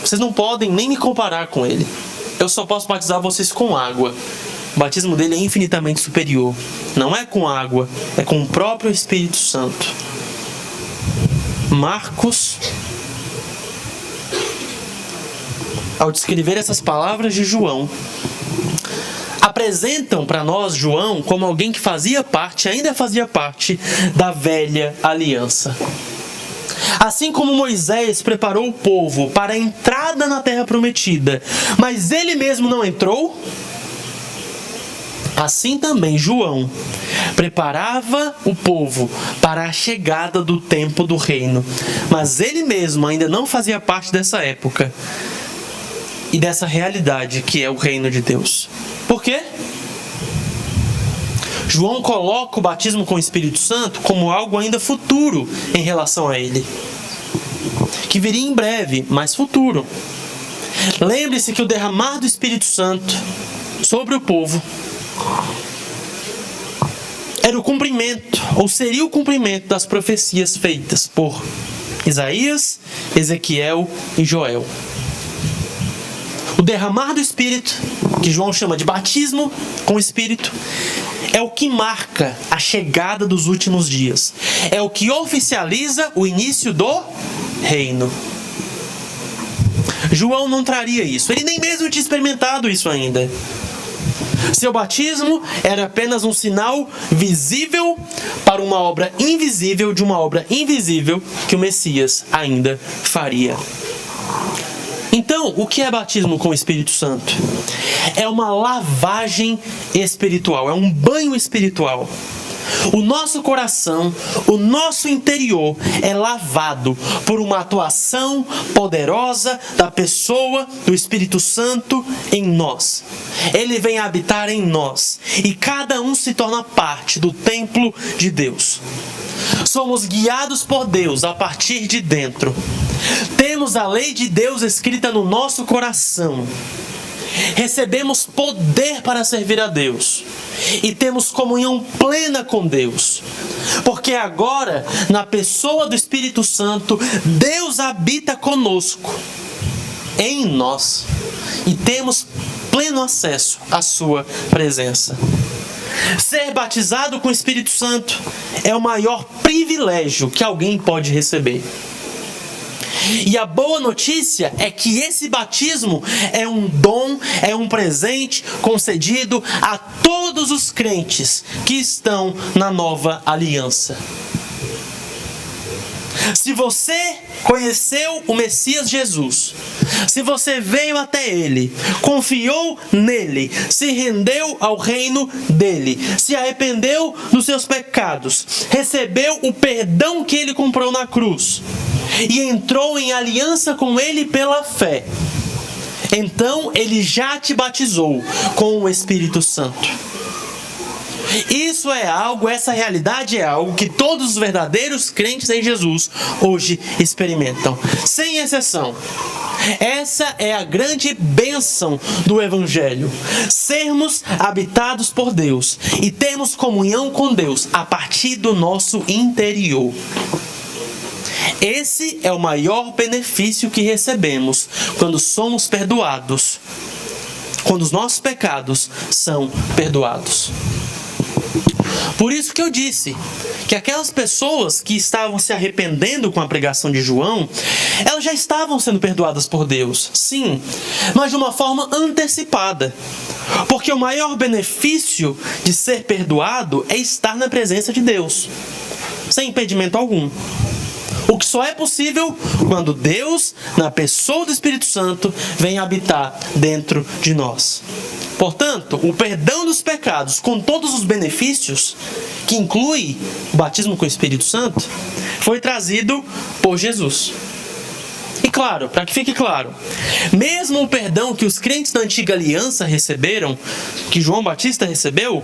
[SPEAKER 1] Vocês não podem nem me comparar com ele. Eu só posso batizar vocês com água. O batismo dele é infinitamente superior. Não é com água, é com o próprio Espírito Santo. Marcos, ao descrever essas palavras de João, apresentam para nós João como alguém que ainda fazia parte da velha aliança. Assim como Moisés preparou o povo para a entrada na terra prometida, mas ele mesmo não entrou, Assim também João preparava o povo para a chegada do tempo do reino, mas ele mesmo ainda não fazia parte dessa época e dessa realidade que é o reino de Deus. Por quê? João coloca o batismo com o Espírito Santo como algo ainda futuro em relação a ele, que viria em breve, mas futuro. Lembre-se que o derramar do Espírito Santo sobre o povo era o cumprimento, ou seria o cumprimento das profecias feitas por Isaías, Ezequiel e Joel. O derramar do Espírito, que João chama de batismo com o Espírito, é o que marca a chegada dos últimos dias. É o que oficializa o início do reino. João não traria isso. Ele nem mesmo tinha experimentado isso ainda. Seu batismo era apenas um sinal visível para uma obra invisível de uma obra invisível que o Messias ainda faria. Então, o que é batismo com o Espírito Santo? É uma lavagem espiritual, é um banho espiritual. O nosso coração, o nosso interior é lavado por uma atuação poderosa da pessoa do Espírito Santo em nós. Ele vem habitar em nós e cada um se torna parte do templo de Deus. Somos guiados por Deus a partir de dentro. Temos a lei de Deus escrita no nosso coração. Recebemos poder para servir a Deus e temos comunhão plena com Deus, porque agora, na pessoa do Espírito Santo, Deus habita conosco, em nós, e temos pleno acesso à sua presença. Ser batizado com o Espírito Santo é o maior privilégio que alguém pode receber. E a boa notícia é que esse batismo é um dom, é um presente concedido a todos os crentes que estão na nova aliança. Se você conheceu o Messias Jesus, se você veio até Ele, confiou nele, se rendeu ao reino dele, se arrependeu dos seus pecados, recebeu o perdão que Ele comprou na cruz e entrou em aliança com Ele pela fé, então Ele já te batizou com o Espírito Santo. Essa realidade é algo que todos os verdadeiros crentes em Jesus hoje experimentam, sem exceção. Essa é a grande bênção do Evangelho, sermos habitados por Deus e termos comunhão com Deus a partir do nosso interior. Esse é o maior benefício que recebemos quando somos perdoados, quando os nossos pecados são perdoados. Por isso que eu disse que aquelas pessoas que estavam se arrependendo com a pregação de João, elas já estavam sendo perdoadas por Deus, sim, mas de uma forma antecipada. Porque o maior benefício de ser perdoado é estar na presença de Deus, sem impedimento algum. O que só é possível quando Deus, na pessoa do Espírito Santo, vem habitar dentro de nós. Portanto, o perdão dos pecados, com todos os benefícios, que inclui o batismo com o Espírito Santo, foi trazido por Jesus. E claro, para que fique claro, mesmo o perdão que os crentes da antiga aliança receberam, que João Batista recebeu,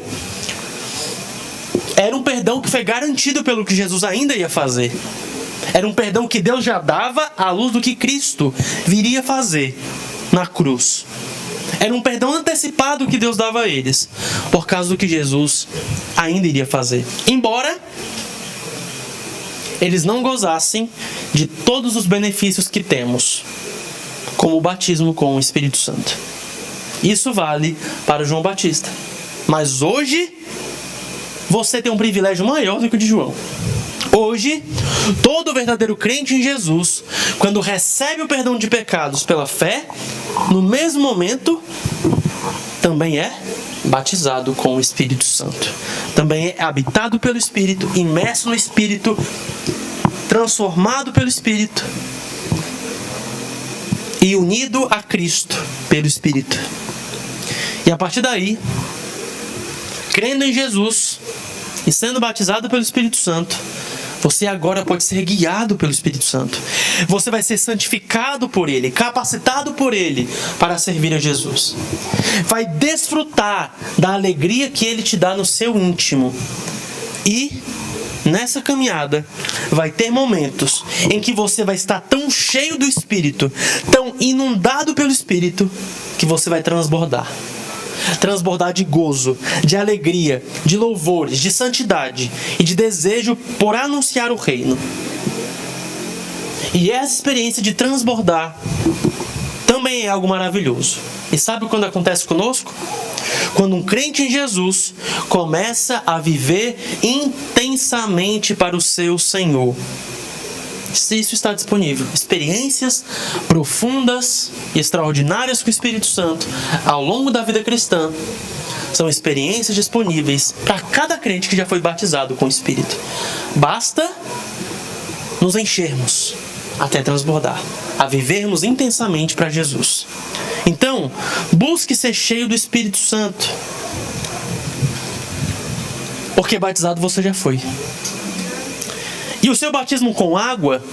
[SPEAKER 1] era um perdão que foi garantido pelo que Jesus ainda ia fazer. Era um perdão que Deus já dava à luz do que Cristo viria fazer na cruz. Era um perdão antecipado que Deus dava a eles, por causa do que Jesus ainda iria fazer. Embora eles não gozassem de todos os benefícios que temos, como o batismo com o Espírito Santo. Isso vale para João Batista. Mas hoje, você tem um privilégio maior do que o de João. Hoje, todo verdadeiro crente em Jesus, quando recebe o perdão de pecados pela fé, no mesmo momento, também é batizado com o Espírito Santo. Também é habitado pelo Espírito, imerso no Espírito, transformado pelo Espírito e unido a Cristo pelo Espírito. E a partir daí, crendo em Jesus e sendo batizado pelo Espírito Santo, você agora pode ser guiado pelo Espírito Santo. Você vai ser santificado por Ele, capacitado por Ele para servir a Jesus. Vai desfrutar da alegria que Ele te dá no seu íntimo. E nessa caminhada vai ter momentos em que você vai estar tão cheio do Espírito, tão inundado pelo Espírito, que você vai transbordar. Transbordar de gozo, de alegria, de louvores, de santidade e de desejo por anunciar o reino. E essa experiência de transbordar também é algo maravilhoso. E sabe quando acontece conosco? Quando um crente em Jesus começa a viver intensamente para o seu Senhor. Se isso está disponível, experiências profundas e extraordinárias com o Espírito Santo ao longo da vida cristã são experiências disponíveis para cada crente que já foi batizado com o Espírito. Basta nos enchermos até transbordar, a vivermos intensamente para Jesus. Então, busque ser cheio do Espírito Santo, porque batizado você já foi. E o seu batismo com água,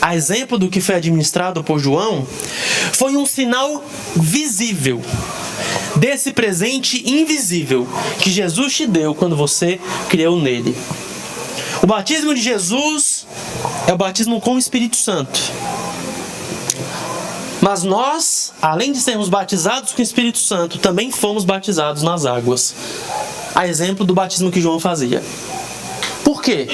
[SPEAKER 1] a exemplo do que foi administrado por João, foi um sinal visível desse presente invisível que Jesus te deu quando você creu nele. O batismo de Jesus é o batismo com o Espírito Santo. Mas nós, além de sermos batizados com o Espírito Santo, também fomos batizados nas águas. A exemplo do batismo que João fazia. Por quê?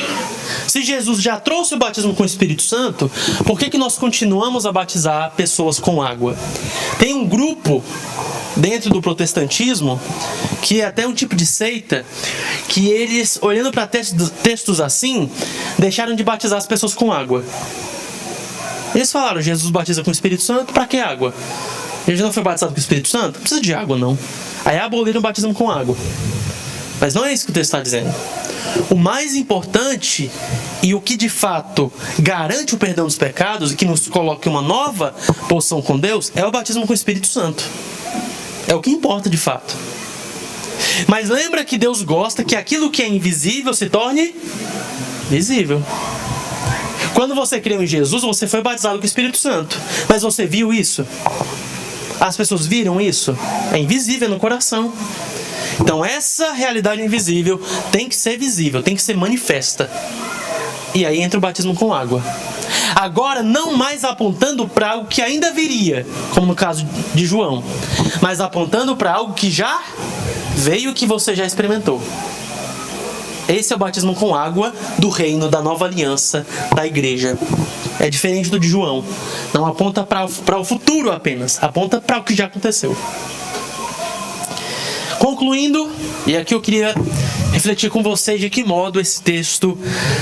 [SPEAKER 1] Se Jesus já trouxe o batismo com o Espírito Santo, por que nós continuamos a batizar pessoas com água? Tem um grupo dentro do protestantismo, que é até um tipo de seita, que eles, olhando para textos assim, deixaram de batizar as pessoas com água. Eles falaram, Jesus batiza com o Espírito Santo, para que água? Ele já não foi batizado com o Espírito Santo? Não precisa de água, não. Aí aboliram o batismo com água. Mas não é isso que o texto está dizendo. O mais importante e o que de fato garante o perdão dos pecados e que nos coloca em uma nova posição com Deus é o batismo com o Espírito Santo. É o que importa de fato. Mas lembra que Deus gosta que aquilo que é invisível se torne visível. Quando você creu em Jesus, você foi batizado com o Espírito Santo. Mas você viu isso? As pessoas viram isso? É invisível no coração. Então essa realidade invisível tem que ser visível, tem que ser manifesta. E aí entra o batismo com água. Agora não mais apontando para algo que ainda viria, como no caso de João, mas apontando para algo que já veio e que você já experimentou. Esse é o batismo com água do reino, da nova aliança, da igreja. É diferente do de João. Não aponta para o futuro apenas, aponta para o que já aconteceu. Concluindo, e aqui eu queria refletir com vocês de que modo esse texto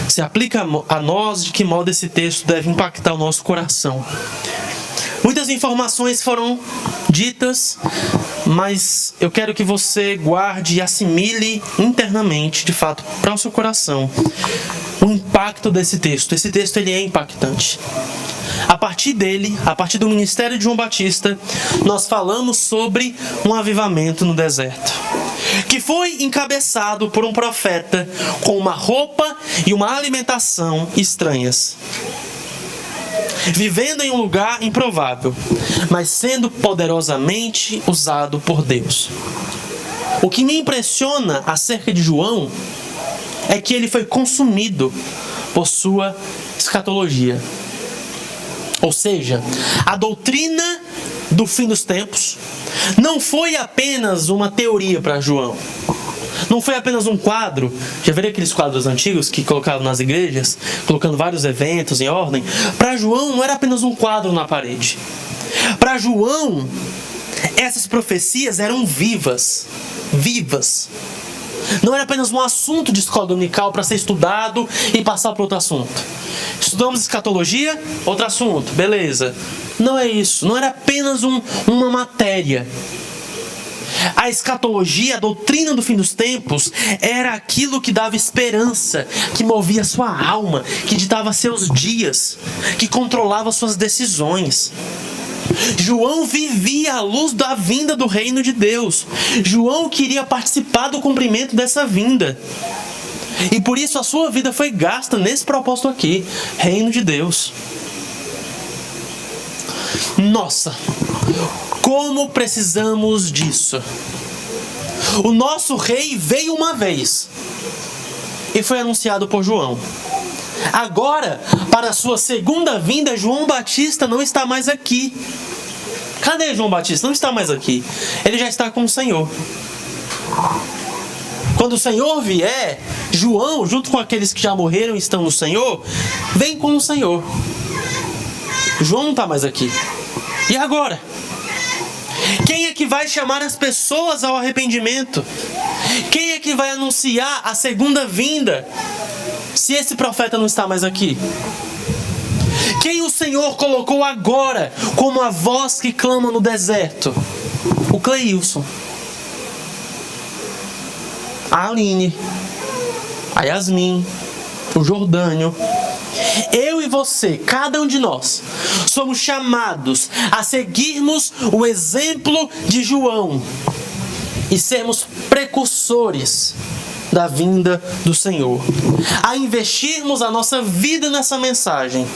[SPEAKER 1] se aplica a nós, de que modo esse texto deve impactar o nosso coração. Muitas informações foram ditas, mas eu quero que você guarde e assimile internamente, de fato, para o seu coração, o impacto desse texto. Esse texto ele é impactante. A partir dele, a partir do ministério de João Batista, nós falamos sobre um avivamento no deserto, que foi encabeçado por um profeta com uma roupa e uma alimentação estranhas, vivendo em um lugar improvável, mas sendo poderosamente usado por Deus. O que me impressiona acerca de João é que ele foi consumido por sua escatologia. Ou seja, a doutrina do fim dos tempos não foi apenas uma teoria para João. Não foi apenas um quadro. Já viram aqueles quadros antigos que colocavam nas igrejas, colocando vários eventos em ordem? Para João não era apenas um quadro na parede. Para João, essas profecias eram vivas. Vivas. Não era apenas um assunto de escola dominical para ser estudado e passar para outro assunto. Estudamos escatologia, outro assunto, beleza. Não é isso, não era apenas uma matéria. A escatologia, a doutrina do fim dos tempos, era aquilo que dava esperança, que movia sua alma, que ditava seus dias, que controlava suas decisões. João vivia à luz da vinda do reino de Deus. João queria participar do cumprimento dessa vinda. E por isso a sua vida foi gasta nesse propósito aqui, reino de Deus. Nossa, como precisamos disso. O nosso rei veio uma vez e foi anunciado por João. Agora, para a sua segunda vinda, João Batista não está mais aqui. Cadê João Batista? Não está mais aqui. Ele já está com o Senhor. Quando o Senhor vier, João, junto com aqueles que já morreram e estão no Senhor, vem com o Senhor. João não está mais aqui. E agora? Quem é que vai chamar as pessoas ao arrependimento? Quem é que vai anunciar a segunda vinda, se esse profeta não está mais aqui? Quem o Senhor colocou agora como a voz que clama no deserto? O Cleilson, a Aline, a Yasmin, o Jordânio. Eu e você, cada um de nós, somos chamados a seguirmos o exemplo de João e sermos precursores da vinda do Senhor, a investirmos a nossa vida nessa mensagem,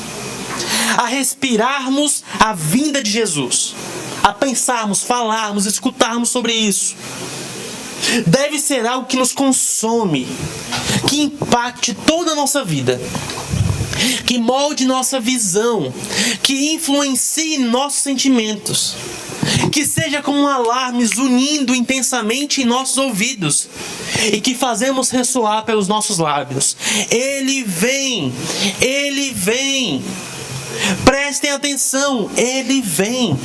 [SPEAKER 1] a respirarmos a vinda de Jesus, a pensarmos, falarmos, escutarmos sobre isso. Deve ser algo que nos consome, que impacte toda a nossa vida, que molde nossa visão, que influencie nossos sentimentos, que seja como um alarme unindo intensamente em nossos ouvidos e que fazemos ressoar pelos nossos lábios. Ele vem, Ele vem. Prestem atenção, Ele vem.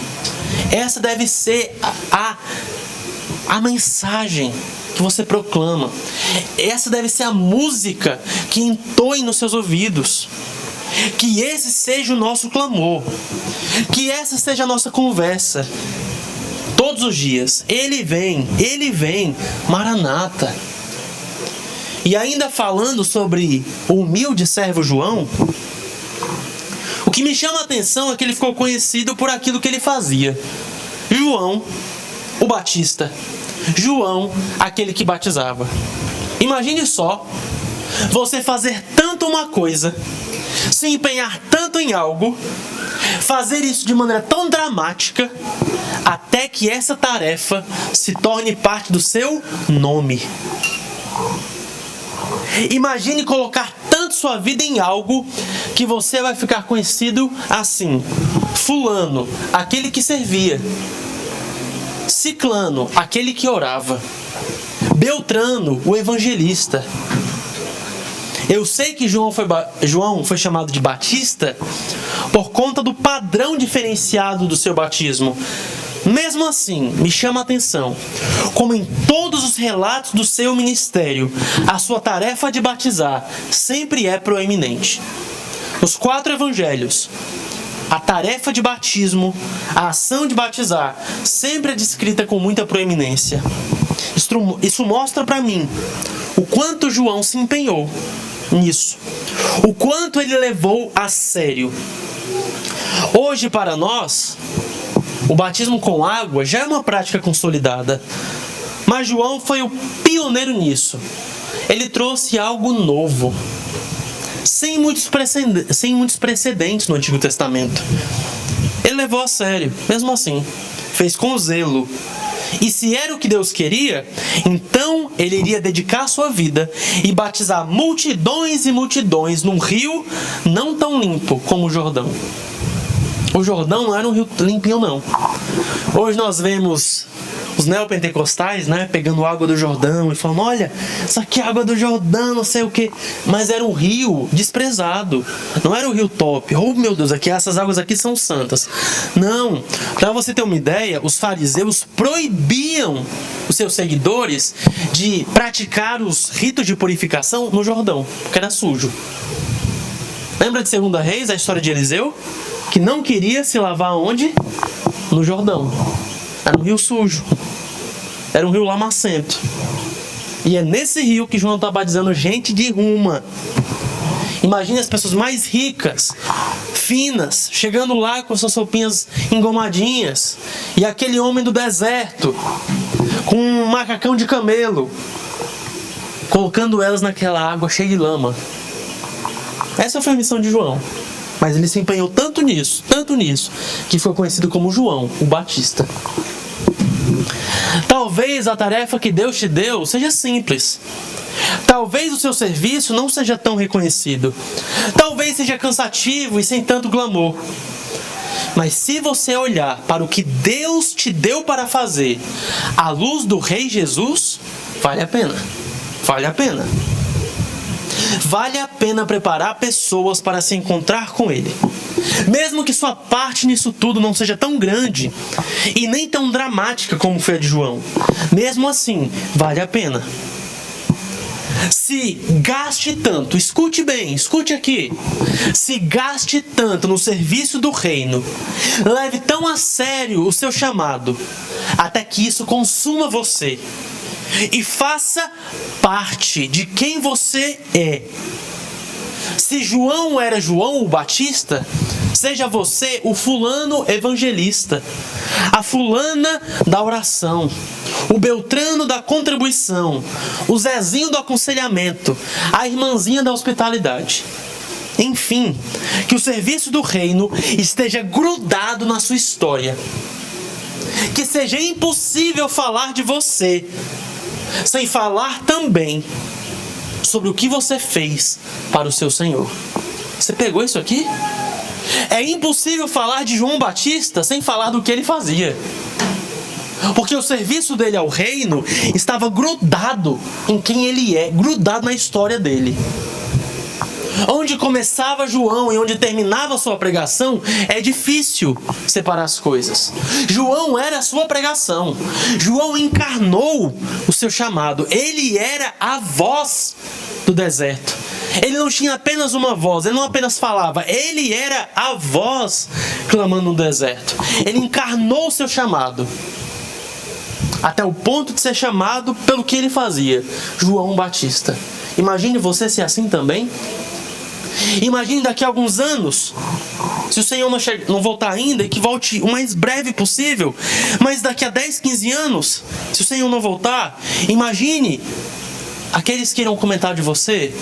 [SPEAKER 1] Essa deve ser a mensagem que você proclama. Essa deve ser a música que entoe nos seus ouvidos. Que esse seja o nosso clamor. Que essa seja a nossa conversa. Todos os dias. Ele vem, Maranata. E ainda falando sobre o humilde servo João, o que me chama a atenção é que ele ficou conhecido por aquilo que ele fazia. João, o Batista. João, aquele que batizava. Imagine só, você fazer tanto uma coisa, se empenhar tanto em algo, fazer isso de maneira tão dramática, até que essa tarefa se torne parte do seu nome. Imagine colocar tanto sua vida em algo que você vai ficar conhecido assim: Fulano, aquele que servia; Ciclano, aquele que orava; Beltrano, o evangelista. Eu sei que João foi chamado de Batista por conta do padrão diferenciado do seu batismo. Mesmo assim, me chama a atenção, como em todos os relatos do seu ministério, a sua tarefa de batizar sempre é proeminente. Nos 4 evangelhos, a tarefa de batismo, a ação de batizar, sempre é descrita com muita proeminência. Isso mostra para mim o quanto João se empenhou nisso, o quanto ele levou a sério. Hoje, para nós, o batismo com água já é uma prática consolidada, mas João foi o pioneiro nisso. Ele trouxe algo novo, sem muitos precedentes no Antigo Testamento. Ele levou a sério, mesmo assim, fez com zelo. E se era o que Deus queria, então ele iria dedicar sua vida e batizar multidões e multidões num rio não tão limpo como o Jordão. O Jordão não era um rio limpinho, não. Hoje nós vemos os neopentecostais, pegando água do Jordão e falando: olha, isso aqui é água do Jordão, não sei o que. Mas era um rio desprezado, não era um rio top. Oh meu Deus, essas águas aqui são santas. Não, para você ter uma ideia, os fariseus proibiam os seus seguidores de praticar os ritos de purificação no Jordão, porque era sujo. Lembra de 2 Reis, a história de Eliseu? Que não queria se lavar onde? No Jordão. Era um rio sujo. Era um rio lamacento. E é nesse rio que João está batizando gente de ruma. Imagine as pessoas mais ricas, finas, chegando lá com suas roupinhas engomadinhas, e aquele homem do deserto, com um macacão de camelo, colocando elas naquela água cheia de lama. Essa foi a missão de João. Mas ele se empenhou tanto nisso, que foi conhecido como João, o Batista. Talvez a tarefa que Deus te deu seja simples. Talvez o seu serviço não seja tão reconhecido. Talvez seja cansativo e sem tanto glamour. Mas se você olhar para o que Deus te deu para fazer à luz do Rei Jesus, vale a pena. Vale a pena. Vale a pena preparar pessoas para se encontrar com Ele. Mesmo que sua parte nisso tudo não seja tão grande e nem tão dramática como foi a de João, mesmo assim, vale a pena. Se gaste tanto, escute bem, escute aqui. Se gaste tanto no serviço do reino, leve tão a sério o seu chamado, até que isso consuma você e faça parte de quem você é. Se João era João o Batista, seja você o fulano evangelista, a fulana da oração, o Beltrano da contribuição, o Zezinho do aconselhamento, a irmãzinha da hospitalidade. Enfim, que o serviço do reino esteja grudado na sua história. Que seja impossível falar de você sem falar também sobre o que você fez para o seu Senhor. Você pegou isso aqui? É impossível falar de João Batista sem falar do que ele fazia. Porque o serviço dele ao reino estava grudado em quem ele é, grudado na história dele. Onde começava João e onde terminava a sua pregação, é difícil separar as coisas. João era a sua pregação. João encarnou o seu chamado. Ele era a voz do deserto. Ele não tinha apenas uma voz, ele não apenas falava, ele era a voz clamando no deserto. Ele encarnou o seu chamado, até o ponto de ser chamado pelo que ele fazia, João Batista. Imagine você ser assim também. Imagine daqui a alguns anos, se o Senhor não voltar ainda, e que volte o mais breve possível, mas daqui a 10, 15 anos, se o Senhor não voltar, imagine aqueles que irão comentar de você.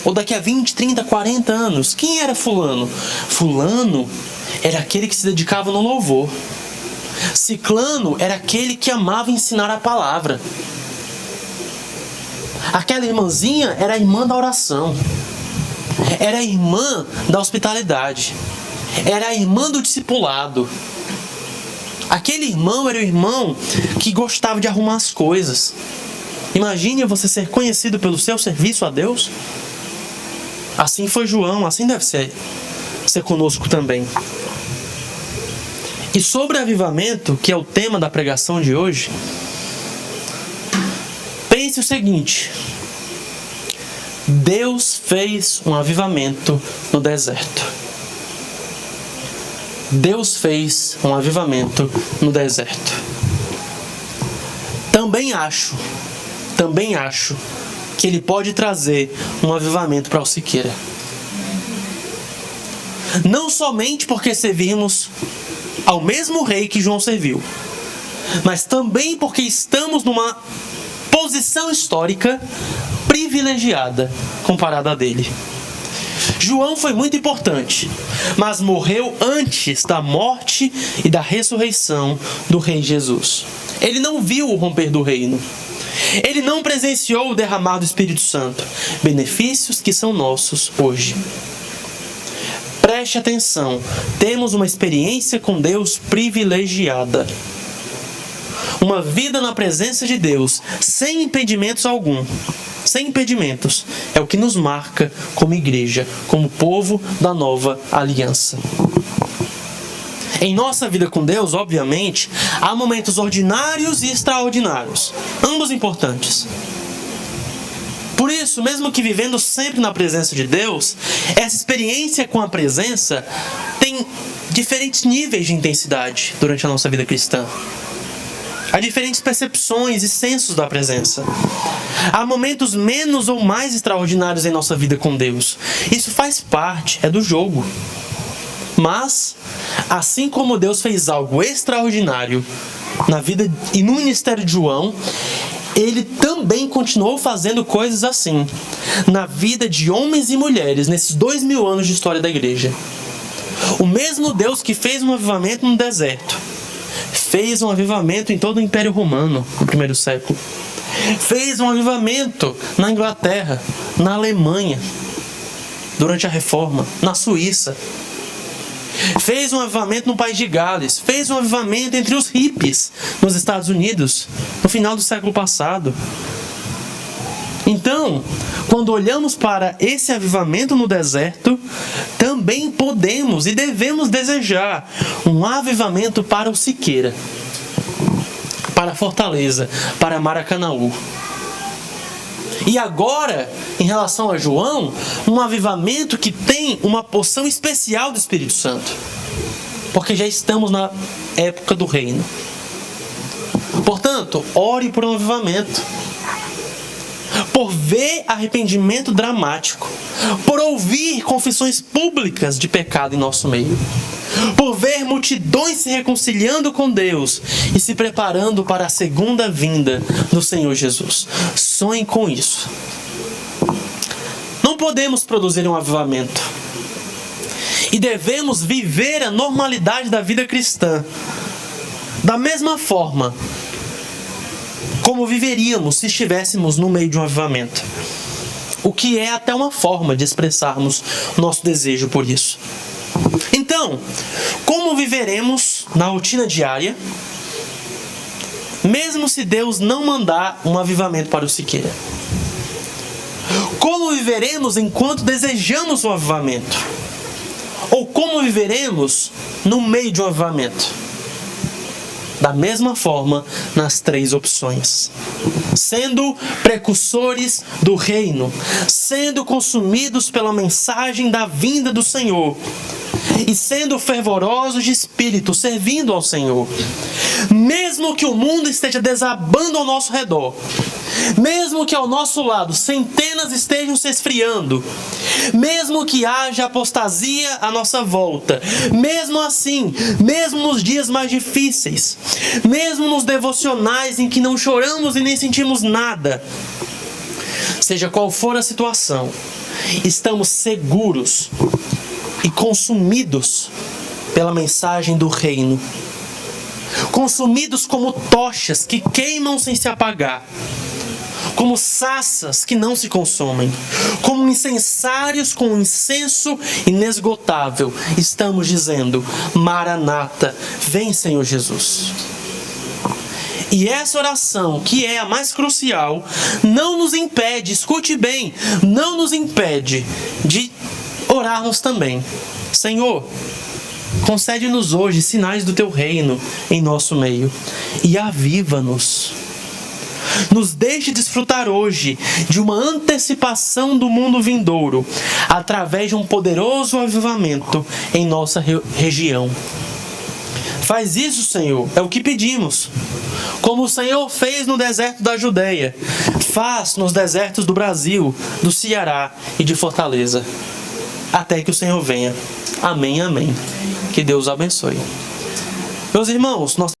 [SPEAKER 1] Ou daqui a 20, 30, 40 anos, quem era fulano? Fulano era aquele que se dedicava no louvor. Ciclano era aquele que amava ensinar a palavra. Aquela irmãzinha era a irmã da oração. Era a irmã da hospitalidade. Era a irmã do discipulado. Aquele irmão era o irmão que gostava de arrumar as coisas. Imagine você ser conhecido pelo seu serviço a Deus. Assim foi João, assim deve ser conosco também. E sobre avivamento, que é o tema da pregação de hoje, pense o seguinte: Deus fez um avivamento no deserto. Deus fez um avivamento no deserto. Também acho que Ele pode trazer um avivamento para o Siqueira. Não somente porque servimos ao mesmo rei que João serviu, mas também porque estamos numa posição histórica privilegiada comparada a dele. João foi muito importante, mas morreu antes da morte e da ressurreição do Rei Jesus. Ele não viu o romper do reino. Ele não presenciou o derramar do Espírito Santo, benefícios que são nossos hoje. Preste atenção, temos uma experiência com Deus privilegiada. Uma vida na presença de Deus, sem impedimentos algum. Sem impedimentos, é o que nos marca como igreja, como povo da nova aliança. Em nossa vida com Deus, obviamente, há momentos ordinários e extraordinários, ambos importantes. Por isso, mesmo que vivendo sempre na presença de Deus, essa experiência com a presença tem diferentes níveis de intensidade durante a nossa vida cristã. Há diferentes percepções e sensos da presença. Há momentos menos ou mais extraordinários em nossa vida com Deus. Isso faz parte, é do jogo. Mas, assim como Deus fez algo extraordinário na vida e no ministério de João, Ele também continuou fazendo coisas assim na vida de homens e mulheres nesses 2000 anos de história da igreja. O mesmo Deus que fez um avivamento no deserto, fez um avivamento em todo o Império Romano no primeiro século. Fez um avivamento na Inglaterra, na Alemanha, durante a Reforma, na Suíça. Fez um avivamento no país de Gales. Fez um avivamento entre os hippies nos Estados Unidos, no final do século passado. Então, quando olhamos para esse avivamento no deserto, também podemos e devemos desejar um avivamento para o Siqueira, para Fortaleza, para Maracanaú. E agora, em relação a João, um avivamento que tem uma porção especial do Espírito Santo, porque já estamos na época do reino. Portanto, ore por um avivamento, por ver arrependimento dramático, por ouvir confissões públicas de pecado em nosso meio, por ver multidões se reconciliando com Deus e se preparando para a segunda vinda do Senhor Jesus. Sonhe com isso. Não podemos produzir um avivamento e devemos viver a normalidade da vida cristã da mesma forma como viveríamos se estivéssemos no meio de um avivamento. O que é até uma forma de expressarmos nosso desejo por isso. Então, como viveremos na rotina diária, mesmo se Deus não mandar um avivamento para o Siqueira? Como viveremos enquanto desejamos um avivamento? Ou como viveremos no meio de um avivamento? Da mesma forma, nas três opções. Sendo precursores do reino, sendo consumidos pela mensagem da vinda do Senhor, e sendo fervorosos de espírito, servindo ao Senhor. Mesmo que o mundo esteja desabando ao nosso redor, mesmo que ao nosso lado centenas estejam se esfriando, mesmo que haja apostasia à nossa volta, mesmo assim, mesmo nos dias mais difíceis, mesmo nos devocionais em que não choramos e nem sentimos nada, seja qual for a situação, estamos seguros e consumidos pela mensagem do reino, consumidos como tochas que queimam sem se apagar, como saças que não se consomem, como incensários com um incenso inesgotável. Estamos dizendo: Maranata, vem Senhor Jesus. E essa oração, que é a mais crucial, não nos impede, escute bem, não nos impede de orarmos também: Senhor, concede-nos hoje sinais do Teu reino em nosso meio e aviva-nos. Nos deixe desfrutar hoje de uma antecipação do mundo vindouro, através de um poderoso avivamento em nossa região. Faz isso, Senhor, é o que pedimos. Como o Senhor fez no deserto da Judeia, faz nos desertos do Brasil, do Ceará e de Fortaleza, até que o Senhor venha. Amém, amém. Que Deus abençoe. Meus irmãos, nós